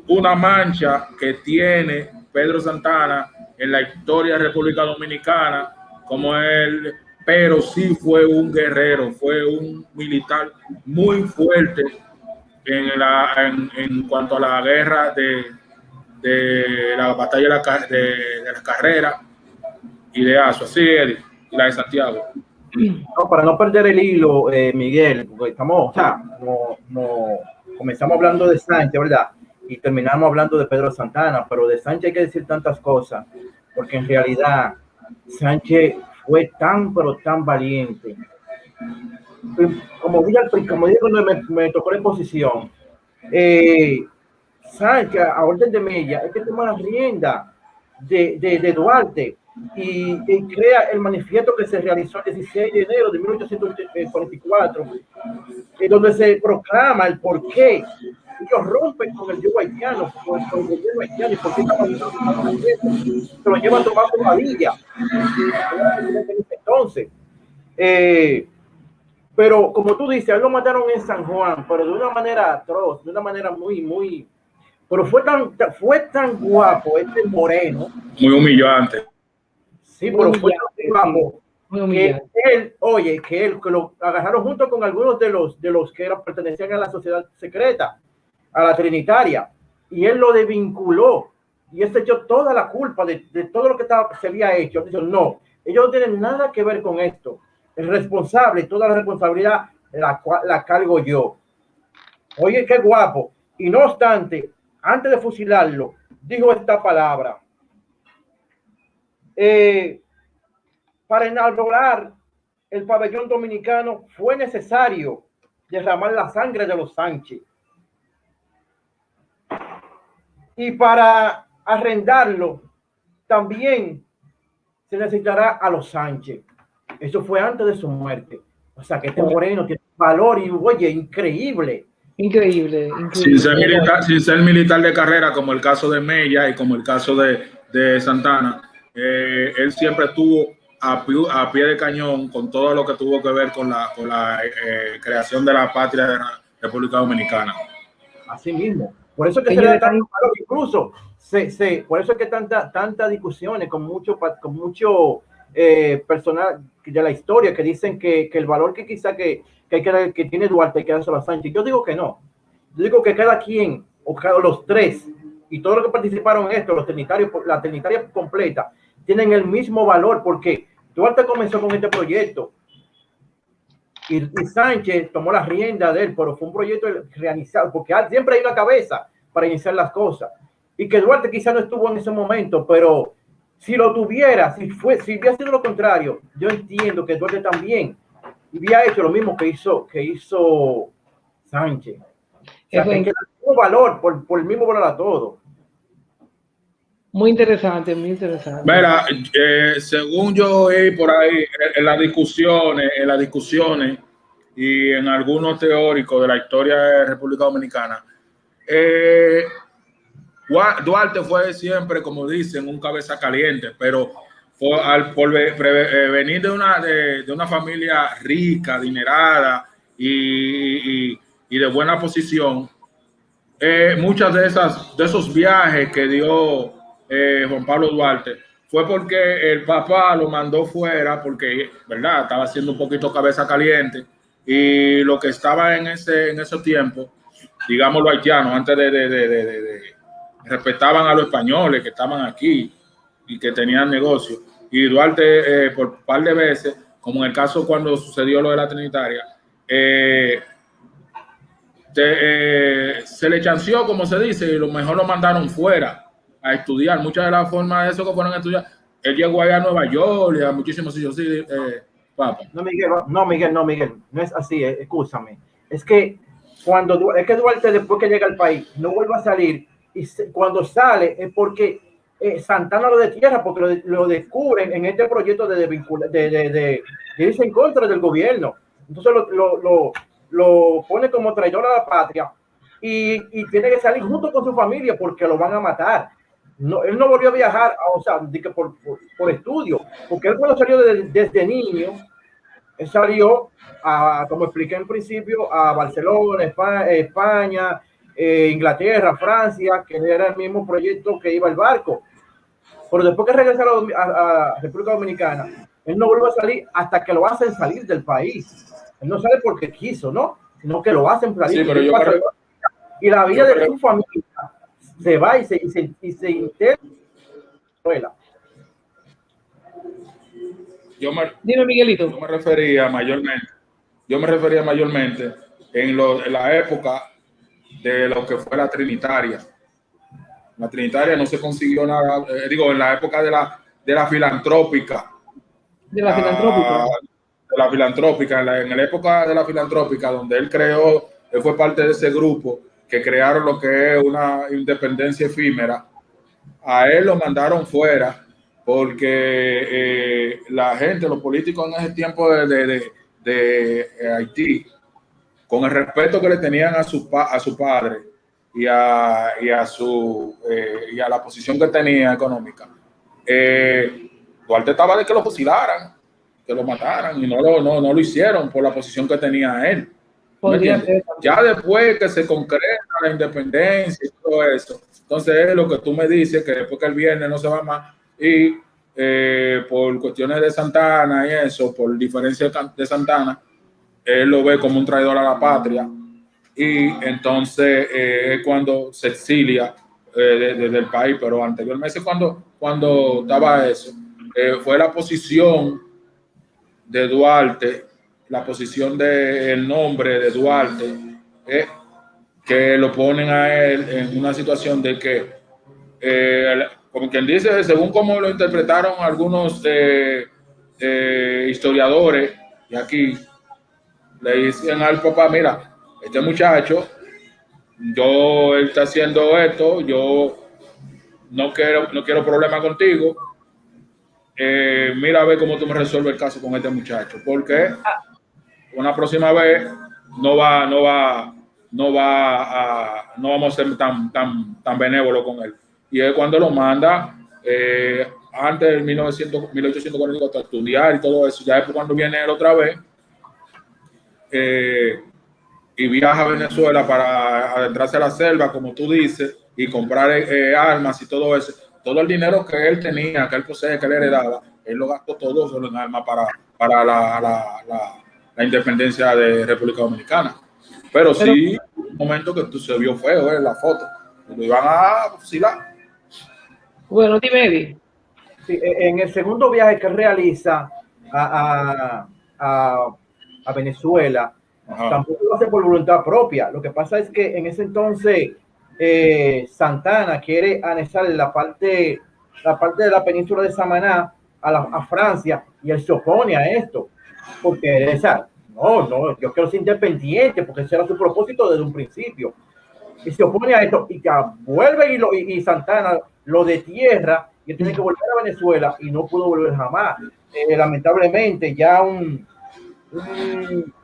una mancha que tiene Pedro Santana en la historia de República Dominicana, como él, pero sí fue un guerrero, fue un militar muy fuerte en cuanto a la guerra de la batalla de las carreras y de Azua, sí, Eddie, y la de Santiago. No, para no perder el hilo, Miguel, porque estamos, o sea, comenzamos hablando de Sánchez, ¿verdad? Y terminamos hablando de Pedro Santana, pero de Sánchez hay que decir tantas cosas, porque en realidad Sánchez fue tan, pero tan valiente. Como dije cuando me tocó la exposición, Sánchez, a orden de Mella, es que toma la rienda de Duarte y crea el manifiesto que se realizó el 16 de enero de 1844, donde se proclama el por qué ellos rompen con el yugo haitiano, con el gobierno haitiano, y por qué se lo llevan a tomar por Padilla. Entonces, pero como tú dices, a él lo mataron en San Juan, pero de una manera atroz, de una manera muy, pero fue tan guapo este Moreno. Muy humillante. Sí, pero fue tan guapo que él, que lo agarraron junto con algunos de los que pertenecían a la sociedad secreta, a la Trinitaria, y él lo desvinculó, y él se echó toda la culpa de todo lo que se había hecho. Dijo, no, ellos no tienen nada que ver con esto. El responsable, toda la responsabilidad la cargo yo. Oye, qué guapo. Y no obstante, antes de fusilarlo, dijo esta palabra. Para inaugurar el pabellón dominicano fue necesario derramar la sangre de los Sánchez. Y para arrendarlo también se necesitará a los Sánchez. Eso fue antes de su muerte. O sea que este Moreno tiene valor y oye, increíble. Increíble. Sin ser militar de carrera, como el caso de Mella y como el caso de Santana, él siempre estuvo a pie de cañón con todo lo que tuvo que ver con la creación de la patria de la República Dominicana. Así mismo. Por eso que se le da tanto valor, incluso por eso es que tantas discusiones con mucho personal de la historia que dicen que el valor que quizá que tiene Duarte hay que dárselo a Sánchez. Yo digo que no. Yo digo que cada quien, o cada los tres, y todos los que participaron en esto, los trinitarios, la trinitaria completa, tienen el mismo valor, porque Duarte comenzó con este proyecto y Sánchez tomó la rienda de él, pero fue un proyecto realizado, porque siempre hay una cabeza para iniciar las cosas, y que Duarte quizá no estuvo en ese momento, pero si lo tuviera, si hubiera sido lo contrario, yo entiendo que Duarte también hubiera hecho lo mismo que hizo Sánchez. O sea, que hay que dar el mismo valor, por el mismo valor a todo. Muy interesante, muy interesante. Mira, según yo oí por ahí en las discusiones y en algunos teóricos de la historia de la República Dominicana, Duarte fue siempre, como dicen, un cabeza caliente, pero por venir de una familia rica, adinerada y de buena posición, muchas de esos viajes que dio Juan Pablo Duarte fue porque el papá lo mandó fuera porque, ¿verdad? Estaba haciendo un poquito cabeza caliente y lo que estaba en ese tiempo, digamos los haitianos, antes respetaban a los españoles que estaban aquí y que tenían negocio. Y Duarte, por un par de veces, como en el caso cuando sucedió lo de la Trinitaria, se le chanceó, como se dice, y lo mejor lo mandaron fuera a estudiar. Muchas de las formas de eso que fueron a estudiar, él llegó allá a Nueva York y a muchísimos sitios. Sí, Papa. No, Miguel, no es así, escúchame. Es que Duarte, después que llega al país, no vuelve a salir, y cuando sale es porque Santana lo destierra, porque lo descubren en este proyecto de irse en contra del gobierno. Entonces lo pone como traidor a la patria y tiene que salir junto con su familia porque lo van a matar. No, él no volvió a viajar, o sea, por estudio, porque él cuando salió desde niño, él salió como expliqué en principio, a Barcelona, España, Inglaterra, Francia, que era el mismo proyecto que iba el barco. Pero después que regresa a República Dominicana, él no vuelve a salir hasta que lo hacen salir del país. Él no sale porque quiso, ¿no? Sino que lo hacen salir. Sí, pero y la vida de su familia se va y se integra. Dime, Miguelito. Yo me refería mayormente en la época de lo que fue la Trinitaria. La Trinitaria no se consiguió nada, digo, en la época de la filantrópica. De la filantrópica. De la filantrópica, en la época de la filantrópica, donde él creó, él fue parte de ese grupo que crearon lo que es una independencia efímera. A él lo mandaron fuera porque la gente, los políticos en ese tiempo de Haití, con el respeto que le tenían a su padre y a la posición que tenía económica, Duarte estaba de que lo fusilaran, que lo mataran, y no lo hicieron por la posición que tenía él. Podría ser. Ya después que se concreta la independencia y todo eso, entonces es lo que tú me dices, que después que el viernes no se va más, y por cuestiones de Santana y eso, por diferencia de Santana, él lo ve como un traidor a la patria, y entonces es cuando se exilia desde el país. Pero anteriormente, cuando estaba eso, fue la posición de Duarte, la posición del nombre de Duarte, que lo ponen a él en una situación de que, como quien dice, según como lo interpretaron algunos historiadores, y aquí le dicen al papá: mira, este muchacho, él está haciendo esto, yo no quiero problema contigo, mira a ver cómo tú me resuelves el caso con este muchacho, porque una próxima vez no vamos a ser tan benévolos con él. Y es cuando lo manda antes del 1844 a estudiar y todo eso. Ya es cuando viene él otra vez y viaja a Venezuela para adentrarse a la selva, como tú dices, y comprar armas y todo eso. Todo el dinero que él tenía, que él posee, que él heredaba, él lo gastó todo solo en armas para la independencia de República Dominicana. Pero sí, un momento que se vio feo en la foto, lo iban a fusilar. Bueno, dime, Eddie. Sí, en el segundo viaje que realiza a Venezuela, ajá, tampoco lo hace por voluntad propia. Lo que pasa es que en ese entonces Santana quiere anexar la parte de la península de Samaná a Francia, y él se opone a esto, porque no, yo quiero ser independiente, porque ese era su propósito desde un principio. Y se opone a esto, y ya vuelve y Santana lo destierra, y él tiene que volver a Venezuela, y no pudo volver jamás. Lamentablemente, ya un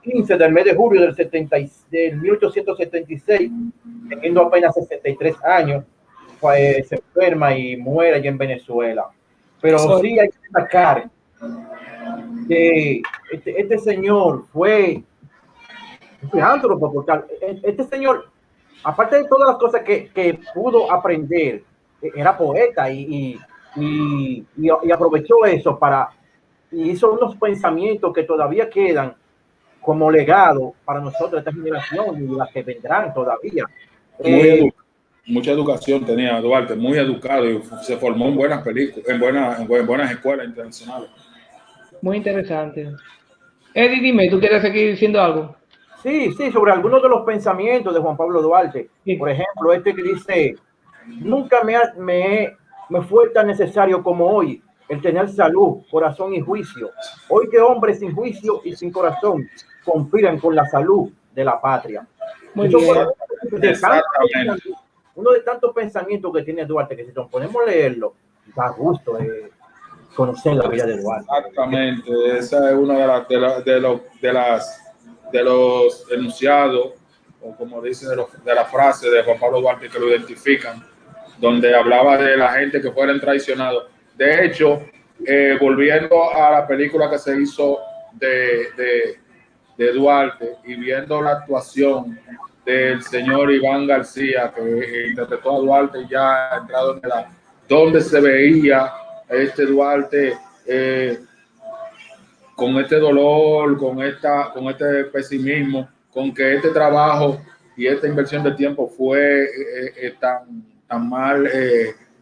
15 del mes de julio del 1876, teniendo apenas 63 años, se enferma y muere allá en Venezuela. Pero sí hay que destacar que este señor fue filántropo, porque este señor, aparte de todas las cosas que pudo aprender, era poeta y aprovechó eso y hizo unos pensamientos que todavía quedan como legado para nosotros, esta generación y las que vendrán todavía. Mucha educación tenía Duarte, muy educado, y se formó en buenas películas, en buenas escuelas internacionales. Muy interesante. Eddie, dime, ¿tú quieres seguir diciendo algo? Sí, sobre algunos de los pensamientos de Juan Pablo Duarte. Sí. Por ejemplo, este que dice: nunca me fue tan necesario como hoy el tener salud, corazón y juicio. Hoy que hombres sin juicio y sin corazón conspiran con la salud de la patria. Muy bien. Uno de tantos pensamientos que tiene Duarte, que si nos ponemos a leerlo, da gusto conocer la vida de Duarte. Exactamente, esa es una de los enunciados, o como dicen, de la frase de Juan Pablo Duarte, que lo identifican, donde hablaba de la gente que fueran traicionados. De hecho, volviendo a la película que se hizo de Duarte y viendo la actuación del señor Iván García, que interpretó a Duarte ya entrado en edad, donde se veía este Duarte con este dolor, con este pesimismo, con que este trabajo y esta inversión de tiempo fue tan mal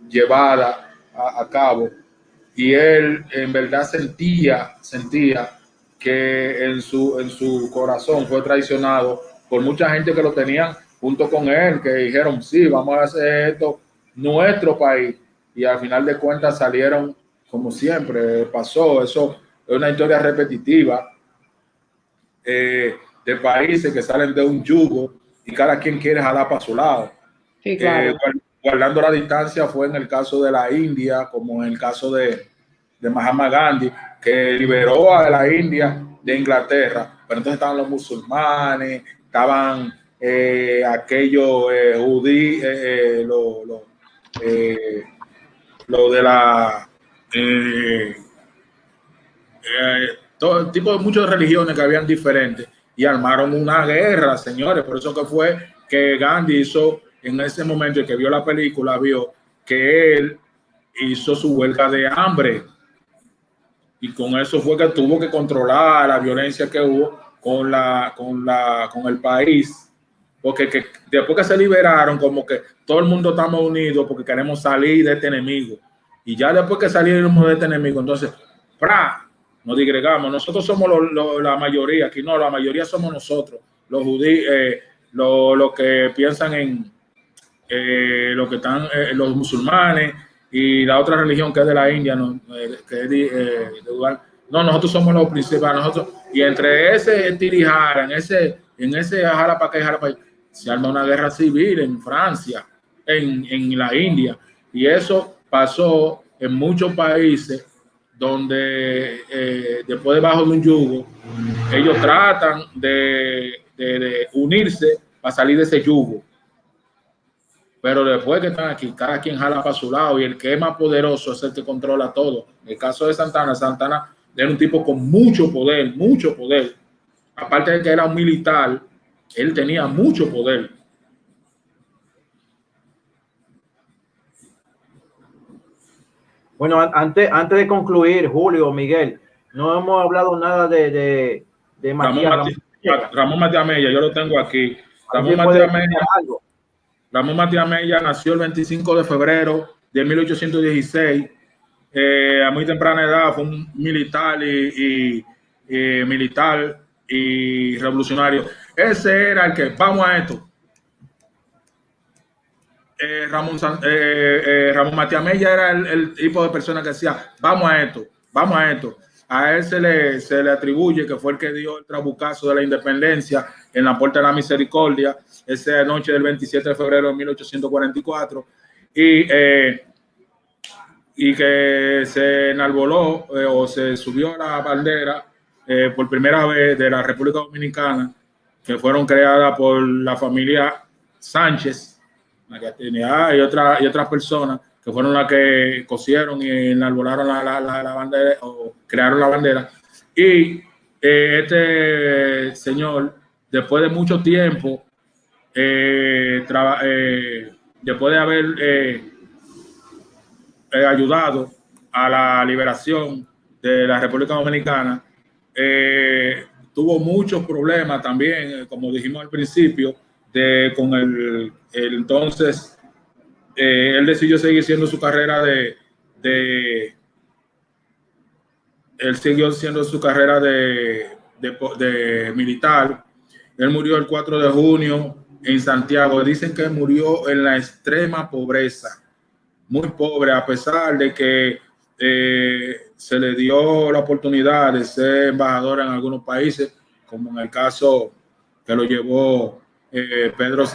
llevada a cabo, y él en verdad sentía que en su corazón fue traicionado por mucha gente que lo tenían junto con él, que dijeron, sí, vamos a hacer esto nuestro país, y al final de cuentas salieron como siempre pasó. Eso es una historia repetitiva de países que salen de un yugo y cada quien quiere jalar para su lado. Sí, claro. Guardando la distancia fue en el caso de la India, como en el caso de Mahatma Gandhi, que liberó a la India de Inglaterra, pero entonces estaban los musulmanes, estaban aquellos judíos, lo de la todo tipo de muchas religiones que habían diferentes y armaron una guerra, señores. Por eso que fue que Gandhi hizo en ese momento, que vio la película, vio que él hizo su huelga de hambre, y con eso fue que tuvo que controlar la violencia que hubo con el país, porque después que se liberaron, como que todo el mundo estamos unidos porque queremos salir de este enemigo, y ya después que salimos de este enemigo, entonces nos digregamos. Nosotros somos la mayoría aquí, no, la mayoría somos nosotros, los judíos, los que piensan en lo que están los musulmanes y la otra religión que es de la India, no, que es de no, nosotros somos los principales, nosotros, y entre ese tirijara, en ese jala para acá, jala para allá, se arma una guerra civil en Francia, en la India, y eso pasó en muchos países donde después debajo de un yugo ellos tratan de unirse para salir de ese yugo, pero después que están aquí, cada quien jala para su lado, y el que es más poderoso es el que controla todo. En el caso de Santana era un tipo con mucho poder, aparte de que era un militar, él tenía mucho poder. Bueno, antes de concluir, Julio, Miguel, no hemos hablado nada de Ramón Matías Mella, yo lo tengo aquí. Ramón Matías Mella nació el 25 de febrero de 1816. A muy temprana edad fue un militar y revolucionario. Ese era el que, vamos a esto. Ramón Matías Mella era el tipo de persona que decía, vamos a esto. A él se le atribuye que fue el que dio el trabucazo de la independencia en la Puerta de la Misericordia, esa noche del 27 de febrero de 1844, y que se enarboló o se subió la bandera por primera vez de la República Dominicana, que fueron creadas por la familia Sánchez, y otras personas que fueron las que cosieron y enarbolaron la bandera o crearon la bandera. Y este señor, después de mucho tiempo, después de haber ayudado a la liberación de la República Dominicana, tuvo muchos problemas también, como dijimos al principio, con el entonces él decidió seguir siendo su carrera él siguió siendo su carrera de militar. Él murió el 4 de junio en Santiago. Dicen que murió en la extrema pobreza, muy pobre, a pesar de que se le dio la oportunidad de ser embajador en algunos países, como en el caso que lo llevó Pedro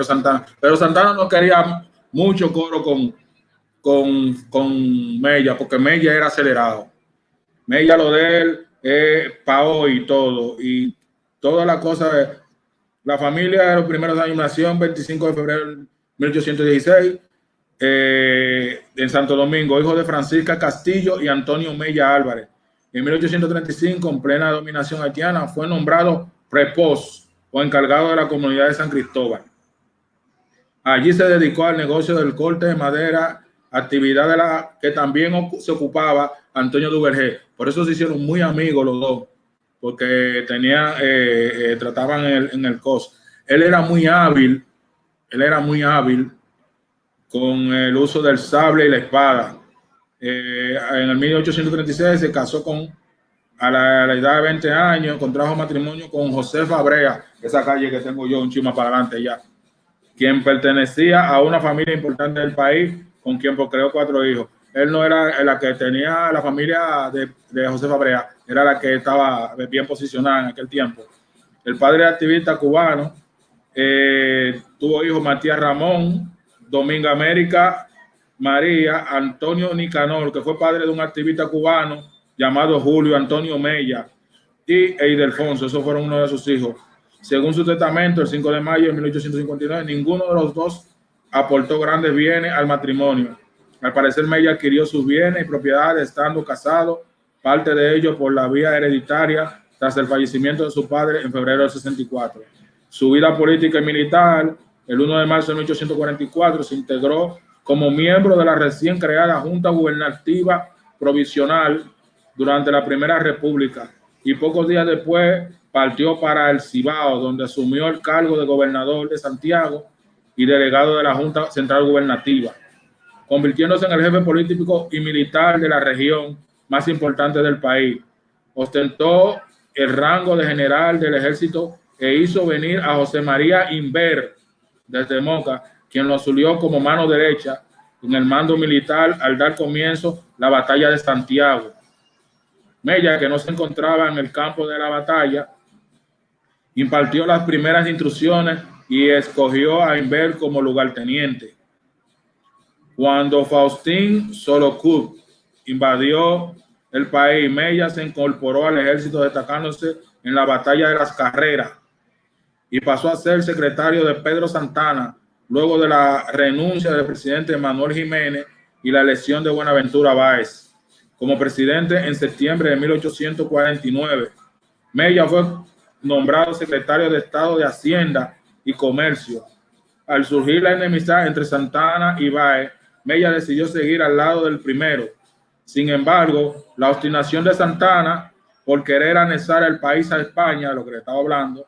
Santana. Pedro Santana no quería mucho coro con Mella, porque Mella era acelerado. Mella lo de él pagó y todo, y toda la cosa. La familia de los primeros años nació el 25 de febrero de 1816 en Santo Domingo, hijo de Francisca Castillo y Antonio Mella Álvarez. En 1835, en plena dominación haitiana, fue nombrado prepos o encargado de la comunidad de San Cristóbal. Allí se dedicó al negocio del corte de madera, actividad de la que también se ocupaba Antonio Duvergé. Por eso se hicieron muy amigos los dos, porque trataban en el COS. Él era muy hábil con el uso del sable y la espada. En el 1836 se casó con a la edad de 20 años, contrajo matrimonio con Josefa Brea, esa calle que tengo yo un chima para adelante ya, quien pertenecía a una familia importante del país, con quien procreó 4 hijos. Él no era la que tenía la familia de Josefa Brea, era la que estaba bien posicionada en aquel tiempo. El padre activista cubano, tuvo hijos Matías Ramón, Dominga América, María, Antonio Nicanor, que fue padre de un activista cubano llamado Julio Antonio Mella, y Eidelfonso, esos fueron uno de sus hijos. Según su testamento, el 5 de mayo de 1859, ninguno de los dos aportó grandes bienes al matrimonio. Al parecer, Mella adquirió sus bienes y propiedades estando casado, parte de ellos por la vía hereditaria, tras el fallecimiento de su padre en febrero del 64. Su vida política y militar, el 1 de marzo de 1844, se integró como miembro de la recién creada Junta Gubernativa Provisional durante la Primera República, y pocos días después partió para el Cibao, donde asumió el cargo de gobernador de Santiago y delegado de la Junta Central Gubernativa, convirtiéndose en el jefe político y militar de la región más importante del país. Ostentó el rango de general del ejército e hizo venir a José María Inver desde Moca, quien lo asumió como mano derecha en el mando militar al dar comienzo la batalla de Santiago. Mella, que no se encontraba en el campo de la batalla, impartió las primeras instrucciones y escogió a Inver como lugarteniente. Cuando Faustín Solocub invadió el país, Mella se incorporó al ejército, destacándose en la batalla de las Carreras, y pasó a ser secretario de Pedro Santana luego de la renuncia del presidente Manuel Jiménez y la elección de Buenaventura Báez como presidente en septiembre de 1849. Mella fue nombrado secretario de Estado de Hacienda y Comercio. Al surgir la enemistad entre Santana y Báez, Mella decidió seguir al lado del primero. Sin embargo, la obstinación de Santana por querer anexar el país a España, de lo que le estaba hablando,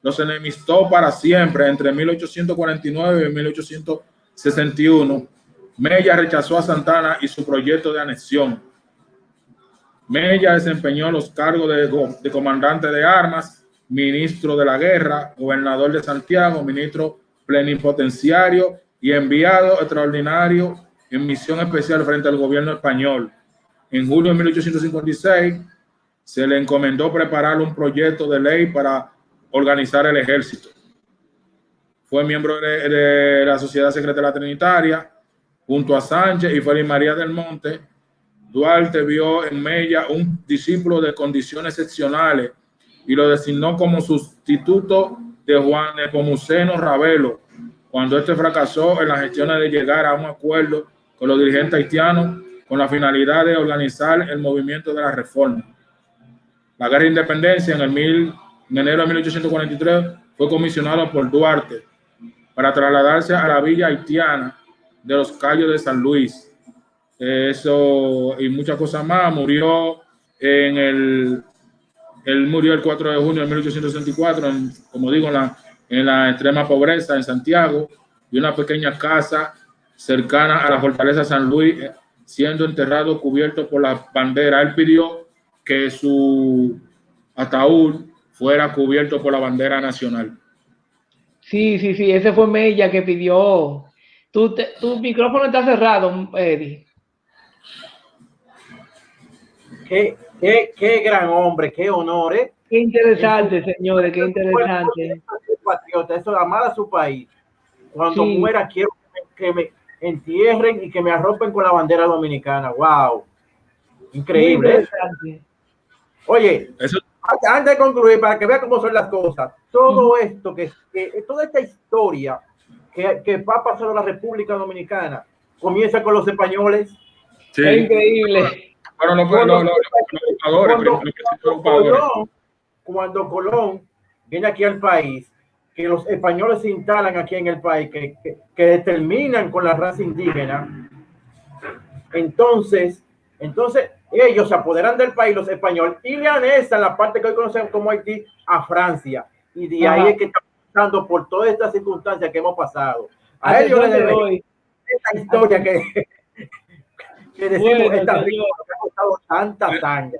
los enemistó para siempre. Entre 1849 y 1861, Mella rechazó a Santana y su proyecto de anexión. Mella desempeñó los cargos de comandante de armas, ministro de la guerra, gobernador de Santiago, ministro plenipotenciario y enviado extraordinario en misión especial frente al gobierno español. En julio de 1856 se le encomendó preparar un proyecto de ley para organizar el ejército. Fue miembro de la Sociedad Secreta de la Trinitaria junto a Sánchez y Félix María del Monte. Duarte vio en Mella un discípulo de condiciones excepcionales y lo designó como sustituto de Juan Nepomuceno Ravelo, cuando este fracasó en las gestiones de llegar a un acuerdo con los dirigentes haitianos con la finalidad de organizar el movimiento de la reforma. La guerra de independencia en enero de 1843 fue comisionado por Duarte para trasladarse a la villa haitiana de los Cayos de San Luis. Eso y muchas cosas más. Él murió el 4 de junio de 1864, como digo, en la extrema pobreza en Santiago, y una pequeña casa cercana a la fortaleza San Luis, siendo enterrado cubierto por la bandera. Él pidió que su ataúd fuera cubierto por la bandera nacional. Sí, ese fue Mella que pidió. Tu micrófono está cerrado, Eddie. Qué gran hombre, qué honor, ¿eh? Qué interesante, señores, qué interesante. Patriota, eso amar a su país. Cuando muera, quiero que me entierren y que me arropen con la bandera dominicana. ¡Wow! Increíble. Oye, antes de concluir, para que vea cómo son las cosas, todo esto, toda esta historia que va a pasar a la República Dominicana, comienza con los españoles. Sí. Es increíble. Cuando Colón viene aquí al país, que los españoles se instalan aquí en el país, que determinan con la raza indígena, entonces ellos se apoderan del país, los españoles, y le anexan la parte que hoy conocemos como Haití a Francia, y de ahí es que estamos pasando por todas estas circunstancias que hemos pasado. A ellos les debe esta historia que decimos, esta rica, que ha costado tanta sangre.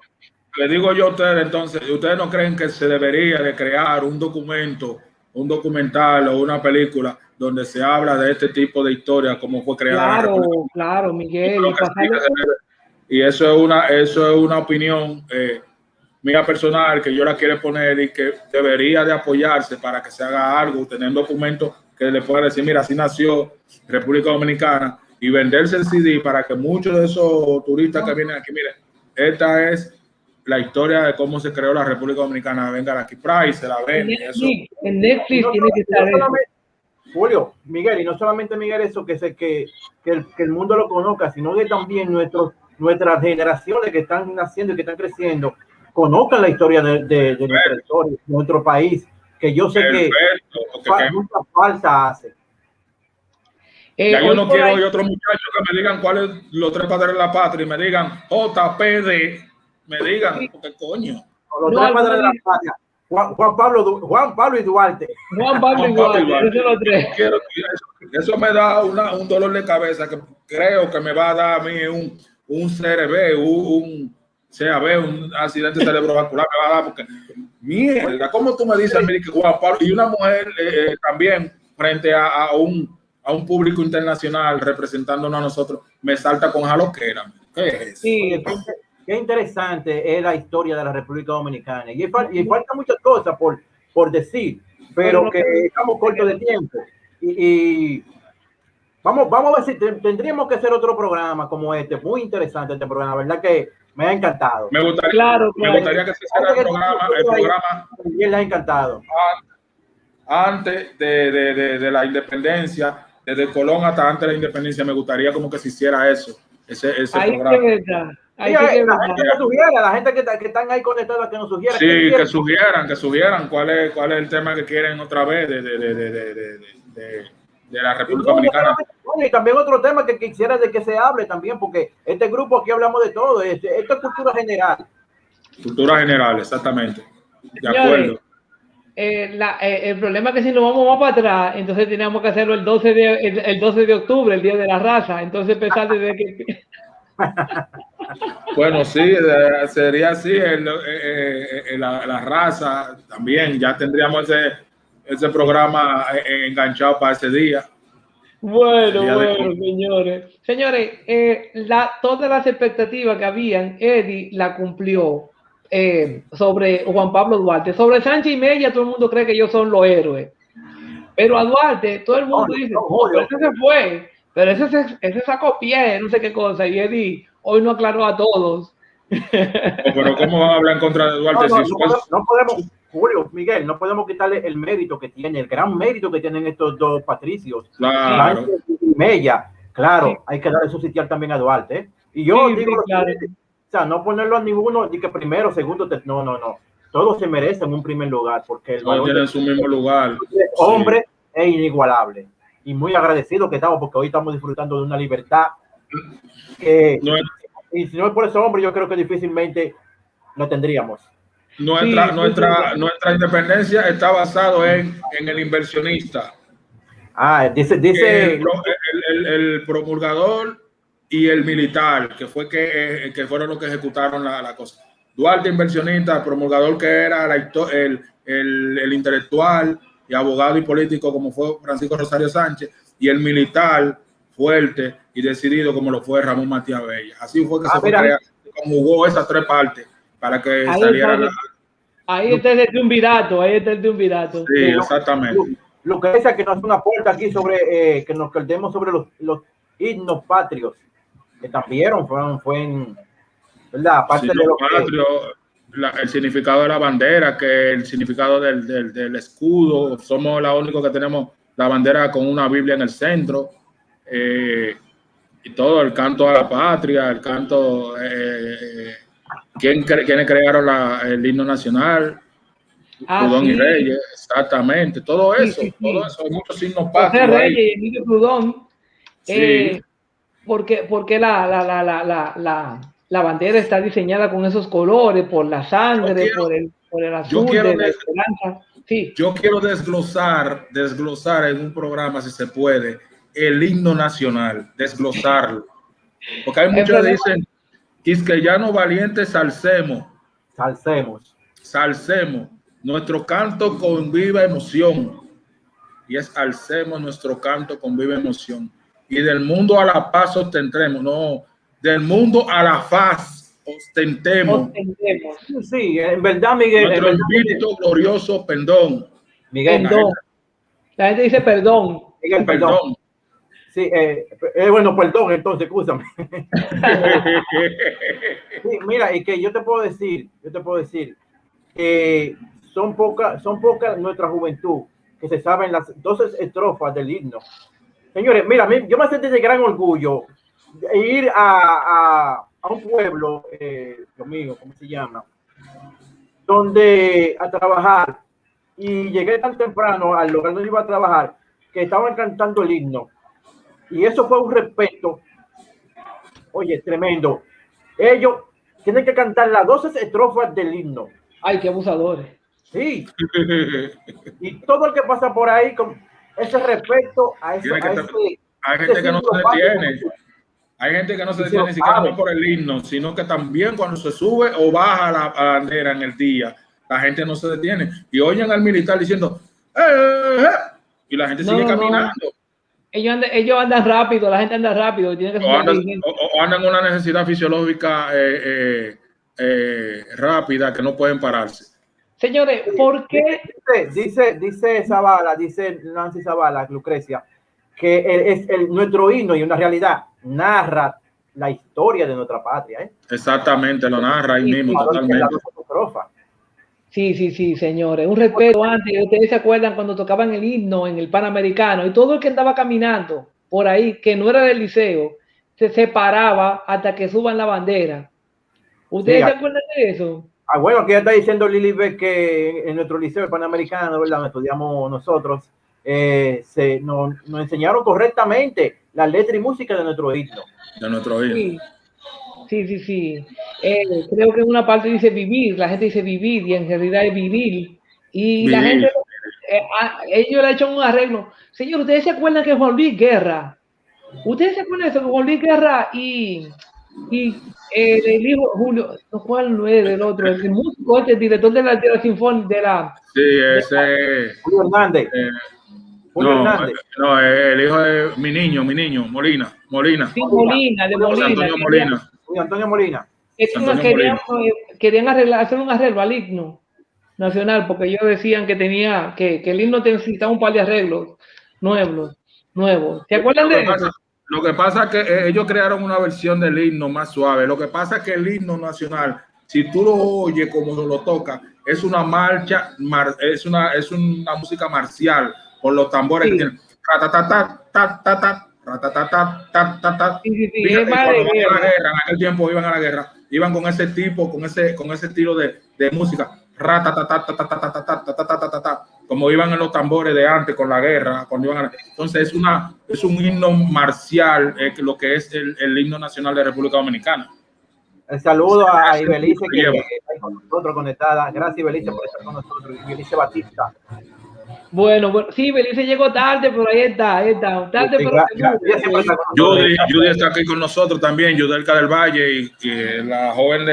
le digo yo a ustedes, entonces, ¿ustedes no creen que se debería de crear un documental o una película donde se habla de este tipo de historia, cómo fue creada la Claro, República? claro, Miguel. Y Sí, pasarle, y eso es una opinión mía personal que yo la quiero poner y que debería de apoyarse para que se haga algo, tener documentos que le puedan decir, mira, así nació República Dominicana, y venderse el CD para que muchos de esos turistas que vienen aquí, miren, esta es la historia de cómo se creó la República Dominicana, vengan aquí, Price, se la ven. En Netflix No, tiene que estar eso. Julio, Miguel, y no solamente Miguel, eso que el mundo lo conozca, sino que también nuestras generaciones que están naciendo y que están creciendo conozcan la historia de nuestra historia, de nuestro país, que yo sé que mucha falta hace. Ya yo no quiero oír otros muchachos que me digan cuáles los tres padres de la patria y me digan JPD, me digan, porque coño. Los tres padres de la patria. Juan Pablo y Duarte. Juan Pablo y Duarte, esos los tres. Eso me da un dolor de cabeza que creo que me va a dar a mí un CRB, un CAB, un accidente cerebrovascular me va a dar, porque mierda, ¿cómo tú me dices a mí que Juan Pablo y una mujer también frente a un público internacional representándonos a nosotros, me salta con jaloquera? ¿Qué es eso? Sí, qué interesante es la historia de la República Dominicana. Y falta muchas cosas por decir, pero que estamos cortos de tiempo. Y vamos a ver si tendríamos que hacer otro programa como este. Muy interesante este programa, ¿verdad? Que me ha encantado. Me gustaría que se hiciera el programa. Les ha encantado. Antes de la independencia, desde Colón hasta antes de la independencia, me gustaría como que se hiciera eso, ese programa. La gente que están ahí conectadas, que nos sugiera. Sí, que sugieran cuál es el tema que quieren otra vez de la República Dominicana. Y también otro tema que quisiera de que se hable también, porque este grupo aquí hablamos de todo, esto es cultura general. Cultura general, exactamente. De acuerdo. El problema es que si nos vamos más para atrás, entonces teníamos que hacerlo el 12 de octubre, el Día de la Raza. Entonces empezar desde que... Bueno, sí, sería así, la raza también, ya tendríamos ese programa enganchado para ese día. Bueno, señores, todas las expectativas que habían, Eddie la cumplió. Sobre Juan Pablo Duarte, sobre Sánchez y Mella, todo el mundo cree que ellos son los héroes, pero a Duarte todo el mundo dice, pero ese se fue, pero ese sacó pie, no sé qué cosa, y Eddie hoy no aclaró a todos. Pero ¿cómo van a hablar en contra de Duarte? No podemos, Julio, Miguel, no podemos quitarle el mérito que tiene, el gran mérito que tienen estos dos patricios, claro. Sánchez y Mella, claro, sí. Hay que darle su sitial también a Duarte, y yo digo, claro. O sea, no ponerlo a ninguno, ni que primero, segundo, no. Todos se merecen un primer lugar, porque el valor tiene su mismo lugar. Hombre es inigualable. Y muy agradecido que estamos, porque hoy estamos disfrutando de una libertad. Y si no es por ese hombre, yo creo que difícilmente lo tendríamos. Nuestra independencia está basado en el inversionista. Dice el promulgador y el militar, que fueron los que ejecutaron la cosa. Duarte, inversionista, promulgador, que era el intelectual y abogado y político, como fue Francisco Rosario Sánchez, y el militar, fuerte y decidido, como lo fue Ramón Matías Bella. Así fue que se conjugó esas tres partes para que salieran. Ahí está el triunvirato. Sí, exactamente. Lo que es que nos hace una puerta aquí sobre que nos quedemos sobre los himnos patrios, que también fue en, ¿verdad? Aparte de lo patrio, el significado de la bandera, que el significado del escudo, somos la única que tenemos la bandera con una Biblia en el centro, y todo, el canto a la patria, el canto, quienes crearon el himno nacional, Prudón y Reyes, exactamente, todo eso, hay muchos himnos patrios. Reyes y Emilio Prudón. Sí. Porque la bandera está diseñada con esos colores, por la sangre, por el azul de la esperanza. Sí. Yo quiero desglosar en un programa, si se puede, el himno nacional, desglosarlo. Porque hay muchos que dicen, quisqueyanos valientes alcemos, Salcemos. Nuestro canto con viva emoción. Y es alcemos nuestro canto con viva emoción. Y del mundo a la paz ostentemos. No, del mundo a la faz ostentemos. Sí, en verdad, Miguel. Nuestro invicto glorioso pendón. Miguel. Perdón. La gente dice perdón. Miguel, perdón. Sí, bueno, perdón, entonces, escúchame. Sí, mira, y que yo te puedo decir que son pocas nuestra juventud que se saben las 12 estrofas del himno. Señores, mira, yo me sentí de gran orgullo de ir a un pueblo, Dios mío, ¿cómo se llama? Donde a trabajar, y llegué tan temprano al lugar donde iba a trabajar que estaban cantando el himno. Y eso fue un respeto, oye, tremendo. Ellos tienen que cantar las 12 estrofas del himno. Ay, qué abusadores. Sí. Y todo el que pasa por ahí con ese respeto a eso. Hay gente que no se detiene. Hay gente que no se detiene ni siquiera por el himno, sino que también cuando se sube o baja la bandera en el día, la gente no se detiene. Y oyen al militar diciendo, y la gente sigue caminando. Ellos andan rápido, la gente anda rápido. Tiene que o andan una necesidad fisiológica rápida que no pueden pararse. Señores, ¿por qué? Dice Zavala, dice Nancy Zavala, Lucrecia, que es nuestro himno y una realidad narra la historia de nuestra patria. Exactamente, lo narra ahí mismo, totalmente. Sí, señores. Un respeto antes. Ustedes se acuerdan cuando tocaban el himno en el Panamericano y todo el que andaba caminando por ahí, que no era del liceo, se separaba hasta que suban la bandera. ¿Ustedes se acuerdan de eso? Bueno, que ya está diciendo Lilibet que en nuestro liceo Panamericano, ¿verdad? Donde estudiamos nosotros, nos enseñaron correctamente la letra y música de nuestro himno. Sí. Creo que en una parte dice vivir, la gente dice vivir y en realidad es vivir. Y la gente, ellos le han hecho un arreglo. Señor, ¿ustedes se acuerdan que Juan Luis Guerra? ¿Ustedes se acuerdan de eso? Que Juan Luis Guerra y el hijo Julio, ¿cuál no es el otro? El músico, el director de la sinfónica de la... Sí, ese... Julio Hernández. No, el hijo de mi niño, Molina. Sí, Molina, de Molina. Antonio Molina. Querían hacer un arreglo al himno nacional, porque ellos decían que tenía que el himno necesitaba un par de arreglos nuevos. ¿Se acuerdan de eso? Lo que pasa es que ellos crearon una versión del himno más suave. Lo que pasa es que el himno nacional, si tú lo oyes como lo toca, es una marcha, es una música marcial con los tambores que tienen. En aquel tiempo iban a la guerra, iban con ese estilo de música, como iban en los tambores de antes con la guerra, entonces es un himno marcial, lo que es el himno nacional de República Dominicana. El saludo a Ibelice que está con nosotros conectada. Gracias, Ibelice, por estar con nosotros. Ibelice Batista. Bueno, sí, Belice llegó tarde, pero ahí está. Tarde, pero Judy está aquí con nosotros también, Yudelka del Valle, y la joven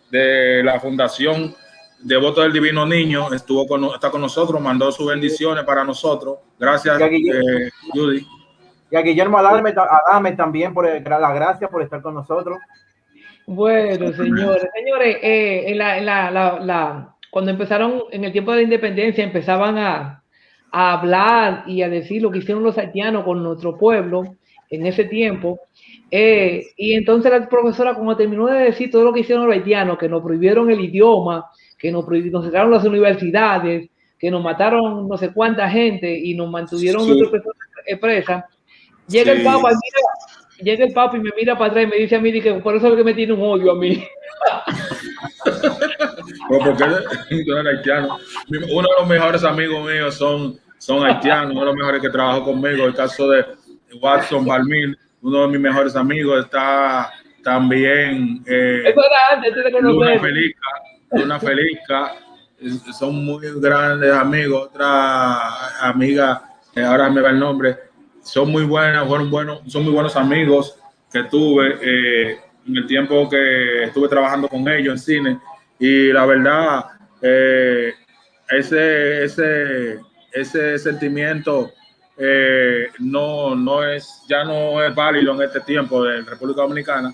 de la Fundación Devoto del Divino Niño está con nosotros, mandó sus bendiciones para nosotros. Gracias, Judy. Y a Guillermo Adame también por las gracias por estar con nosotros. Bueno, señores, cuando empezaron en el tiempo de la independencia, empezaban a hablar y a decir lo que hicieron los haitianos con nuestro pueblo en ese tiempo. Y entonces la profesora, como terminó de decir todo lo que hicieron los haitianos, que nos prohibieron el idioma, que nos cerraron las universidades, que nos mataron no sé cuánta gente y nos mantuvieron nuestras personas presas, llega el Papa y me mira para atrás y me dice a mí que por eso es que me tiene un odio a mí. Porque tú eres haitiano. Uno de los mejores amigos míos son haitianos, uno de los mejores que trabajó conmigo. El caso de Watson Balmil, uno de mis mejores amigos, está también Luna Felica, son muy grandes amigos. Otra amiga, ahora me va el nombre, son muy buenos amigos que tuve en el tiempo que estuve trabajando con ellos en cine. Y la verdad, ese sentimiento ya no es válido en este tiempo de República Dominicana.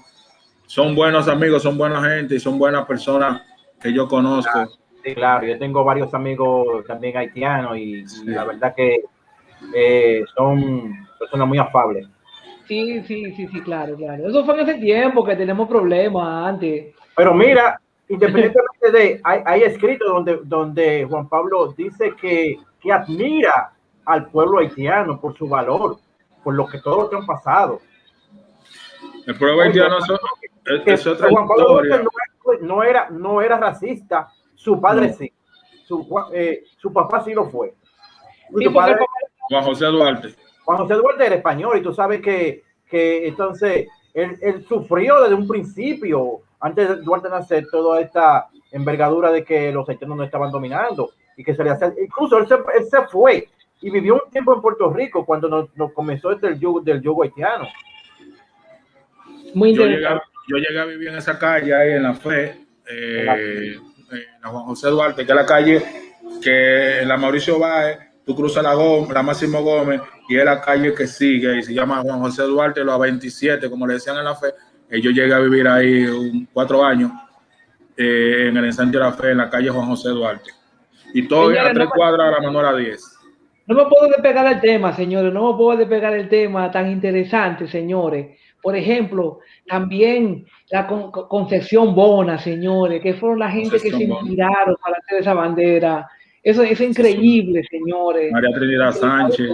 Son buenos amigos, son buena gente y son buenas personas que yo conozco. Sí, claro, yo tengo varios amigos también haitianos y la verdad que son personas muy afables. Sí, claro. Eso fue en ese tiempo que tenemos problemas antes. Pero mira, independientemente de, hay escritos donde Juan Pablo dice que admira al pueblo haitiano por su valor, por todo lo que han pasado. El pueblo haitiano es otra Juan Pablo historia. no era racista, su padre sí, su papá sí lo fue. Sí, su padre, Juan José Duarte. Juan José Duarte era español y tú sabes que entonces él sufrió desde un principio, antes de Duarte nacer, toda esta envergadura de que los haitianos no estaban dominando y que se le hacía, incluso él se fue y vivió un tiempo en Puerto Rico cuando nos comenzó del yugo haitiano. Muy yo interesante. llegué a vivir en esa calle ahí en La Fe, en la Juan José Duarte, que es la calle que en la Mauricio Báez, tú cruzas la Máximo Gómez y es la calle que sigue y se llama Juan José Duarte, los 27, como le decían en La Fe. Yo llegué a vivir ahí 4 años en el ensanche de La Fe, en la calle Juan José Duarte. Y todo a 3 cuadras a la Manuela 10. No me puedo despegar del tema, señores, no me puedo despegar del tema tan interesante, señores. Por ejemplo, también la Concepción Bona, señores, que fueron la gente que se inspiraron para hacer esa bandera. Eso es increíble, señores. María Trinidad Sánchez.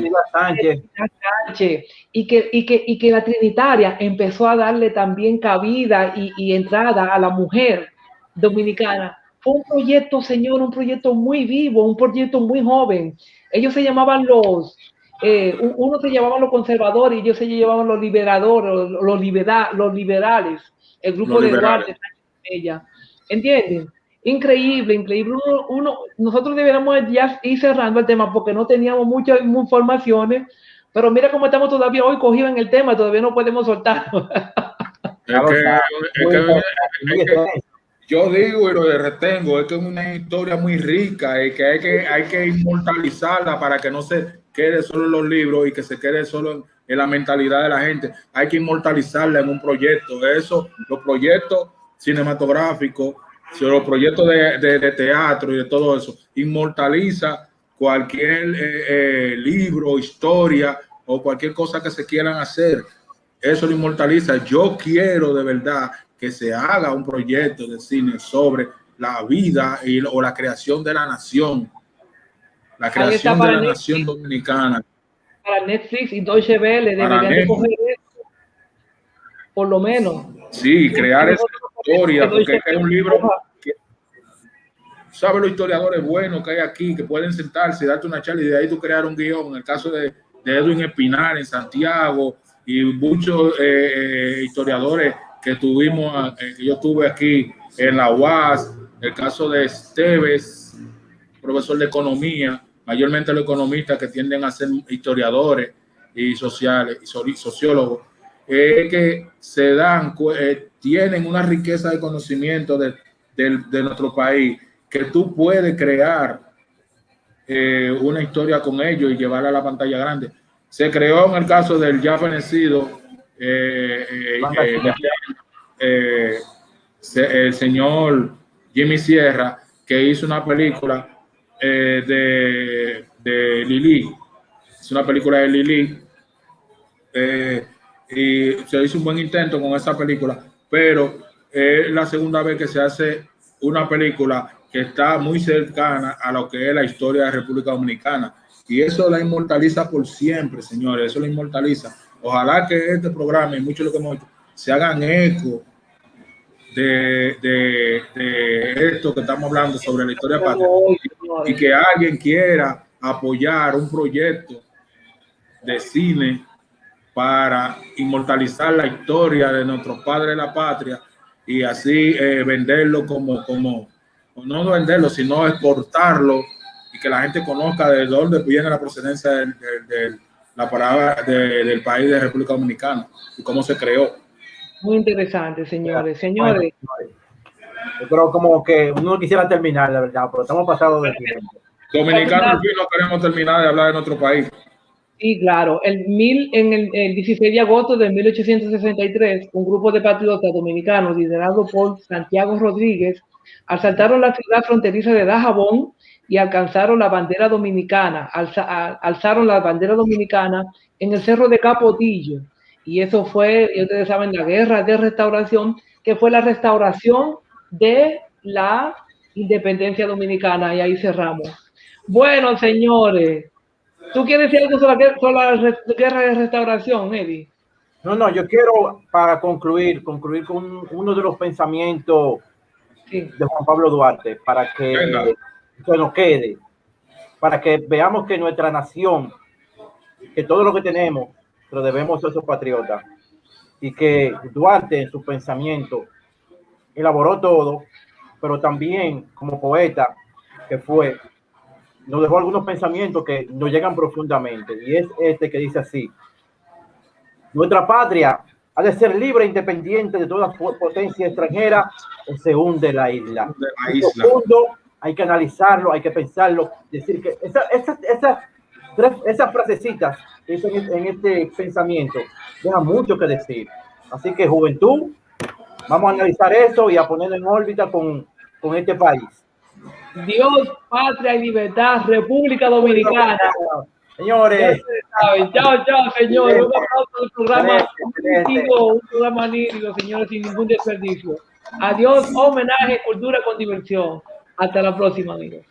Y que la Trinitaria empezó a darle también cabida y entrada a la mujer dominicana. Fue un proyecto, señor, un proyecto muy vivo, un proyecto muy joven. Ellos se llamaban uno se llamaban los conservadores y ellos se llamaban los liberadores, los liberales, el grupo de Duarte, ella. ¿Entienden? Increíble. Nosotros deberíamos ya ir cerrando el tema porque no teníamos muchas informaciones, pero mira cómo estamos todavía hoy cogidos en el tema, todavía no podemos soltarlo. Yo digo y lo retengo, es que es una historia muy rica y que hay que inmortalizarla para que no se quede solo en los libros y que se quede solo en la mentalidad de la gente. Hay que inmortalizarla en un proyecto. Los proyectos cinematográficos, los proyectos de teatro y de todo eso, inmortaliza cualquier libro, historia o cualquier cosa que se quieran hacer. Eso lo inmortaliza. Yo quiero de verdad que se haga un proyecto de cine sobre la vida o la creación de la nación, la creación de la nación dominicana. Para Netflix y Deutsche Welle deberían de coger eso, por lo menos. Sí, crear esa historia, porque es un libro que, ¿sabes? Los historiadores buenos que hay aquí, que pueden sentarse y darte una charla y de ahí tú crear un guión. En el caso de Edwin Espinar en Santiago y muchos historiadores que yo tuve aquí en la UAS, el caso de Esteves, profesor de economía, mayormente los economistas que tienden a ser historiadores y sociales y sociólogos, que tienen una riqueza de conocimiento de nuestro país, que tú puedes crear una historia con ellos y llevarla a la pantalla grande. Se creó en el caso del ya fenecido el señor Jimmy Sierra, que hizo una película de Lili. Es una película de Lili. Y se hizo un buen intento con esa película, pero es la segunda vez que se hace una película que está muy cercana a lo que es la historia de República Dominicana. Y eso la inmortaliza por siempre, señores. Eso la inmortaliza. Ojalá que este programa y mucho de lo que hemos hecho se hagan eco de esto que estamos hablando sobre la historia patria y que alguien quiera apoyar un proyecto de cine para inmortalizar la historia de nuestros padres de la patria y así venderlo no venderlo, sino exportarlo y que la gente conozca de dónde viene la procedencia la palabra del país de República Dominicana y cómo se creó. Muy interesante, señores. Señores, Pero como que uno quisiera terminar, la verdad, pero estamos pasados de tiempo. Dominicanos, al fin no queremos terminar de hablar de nuestro país. Sí, claro. El 16 de agosto de 1863, un grupo de patriotas dominicanos liderado por Santiago Rodríguez asaltaron la ciudad fronteriza de Dajabón y alzaron la bandera dominicana en el cerro de Capotillo. Y eso fue, y ustedes saben, la guerra de restauración, que fue la restauración de la independencia dominicana. Y ahí cerramos. Bueno, señores. ¿Tú quieres decir algo sobre la guerra de restauración, Eddie? No, yo quiero, para concluir con uno de los pensamientos de Juan Pablo Duarte, para que nos quede, para que veamos que nuestra nación, que todo lo que tenemos, lo debemos a esos patriotas, y que Duarte en su pensamiento elaboró todo, pero también como poeta que fue, nos dejó algunos pensamientos que nos llegan profundamente, y es este que dice así: nuestra patria ha de ser libre e independiente de toda potencia extranjera o se hunde la isla. Profundo, hay que analizarlo, hay que pensarlo, decir que esas frasecitas que dicen en este pensamiento dejan mucho que decir. Así que, juventud, vamos a analizar eso y a ponerlo en órbita con este país. Dios, patria y libertad, República Dominicana. Señores. Chao, señores. Un aplauso al programa. Un programa nítido, señores, sin ningún desperdicio. Adiós, homenaje, cultura con diversión. Hasta la próxima, amigos.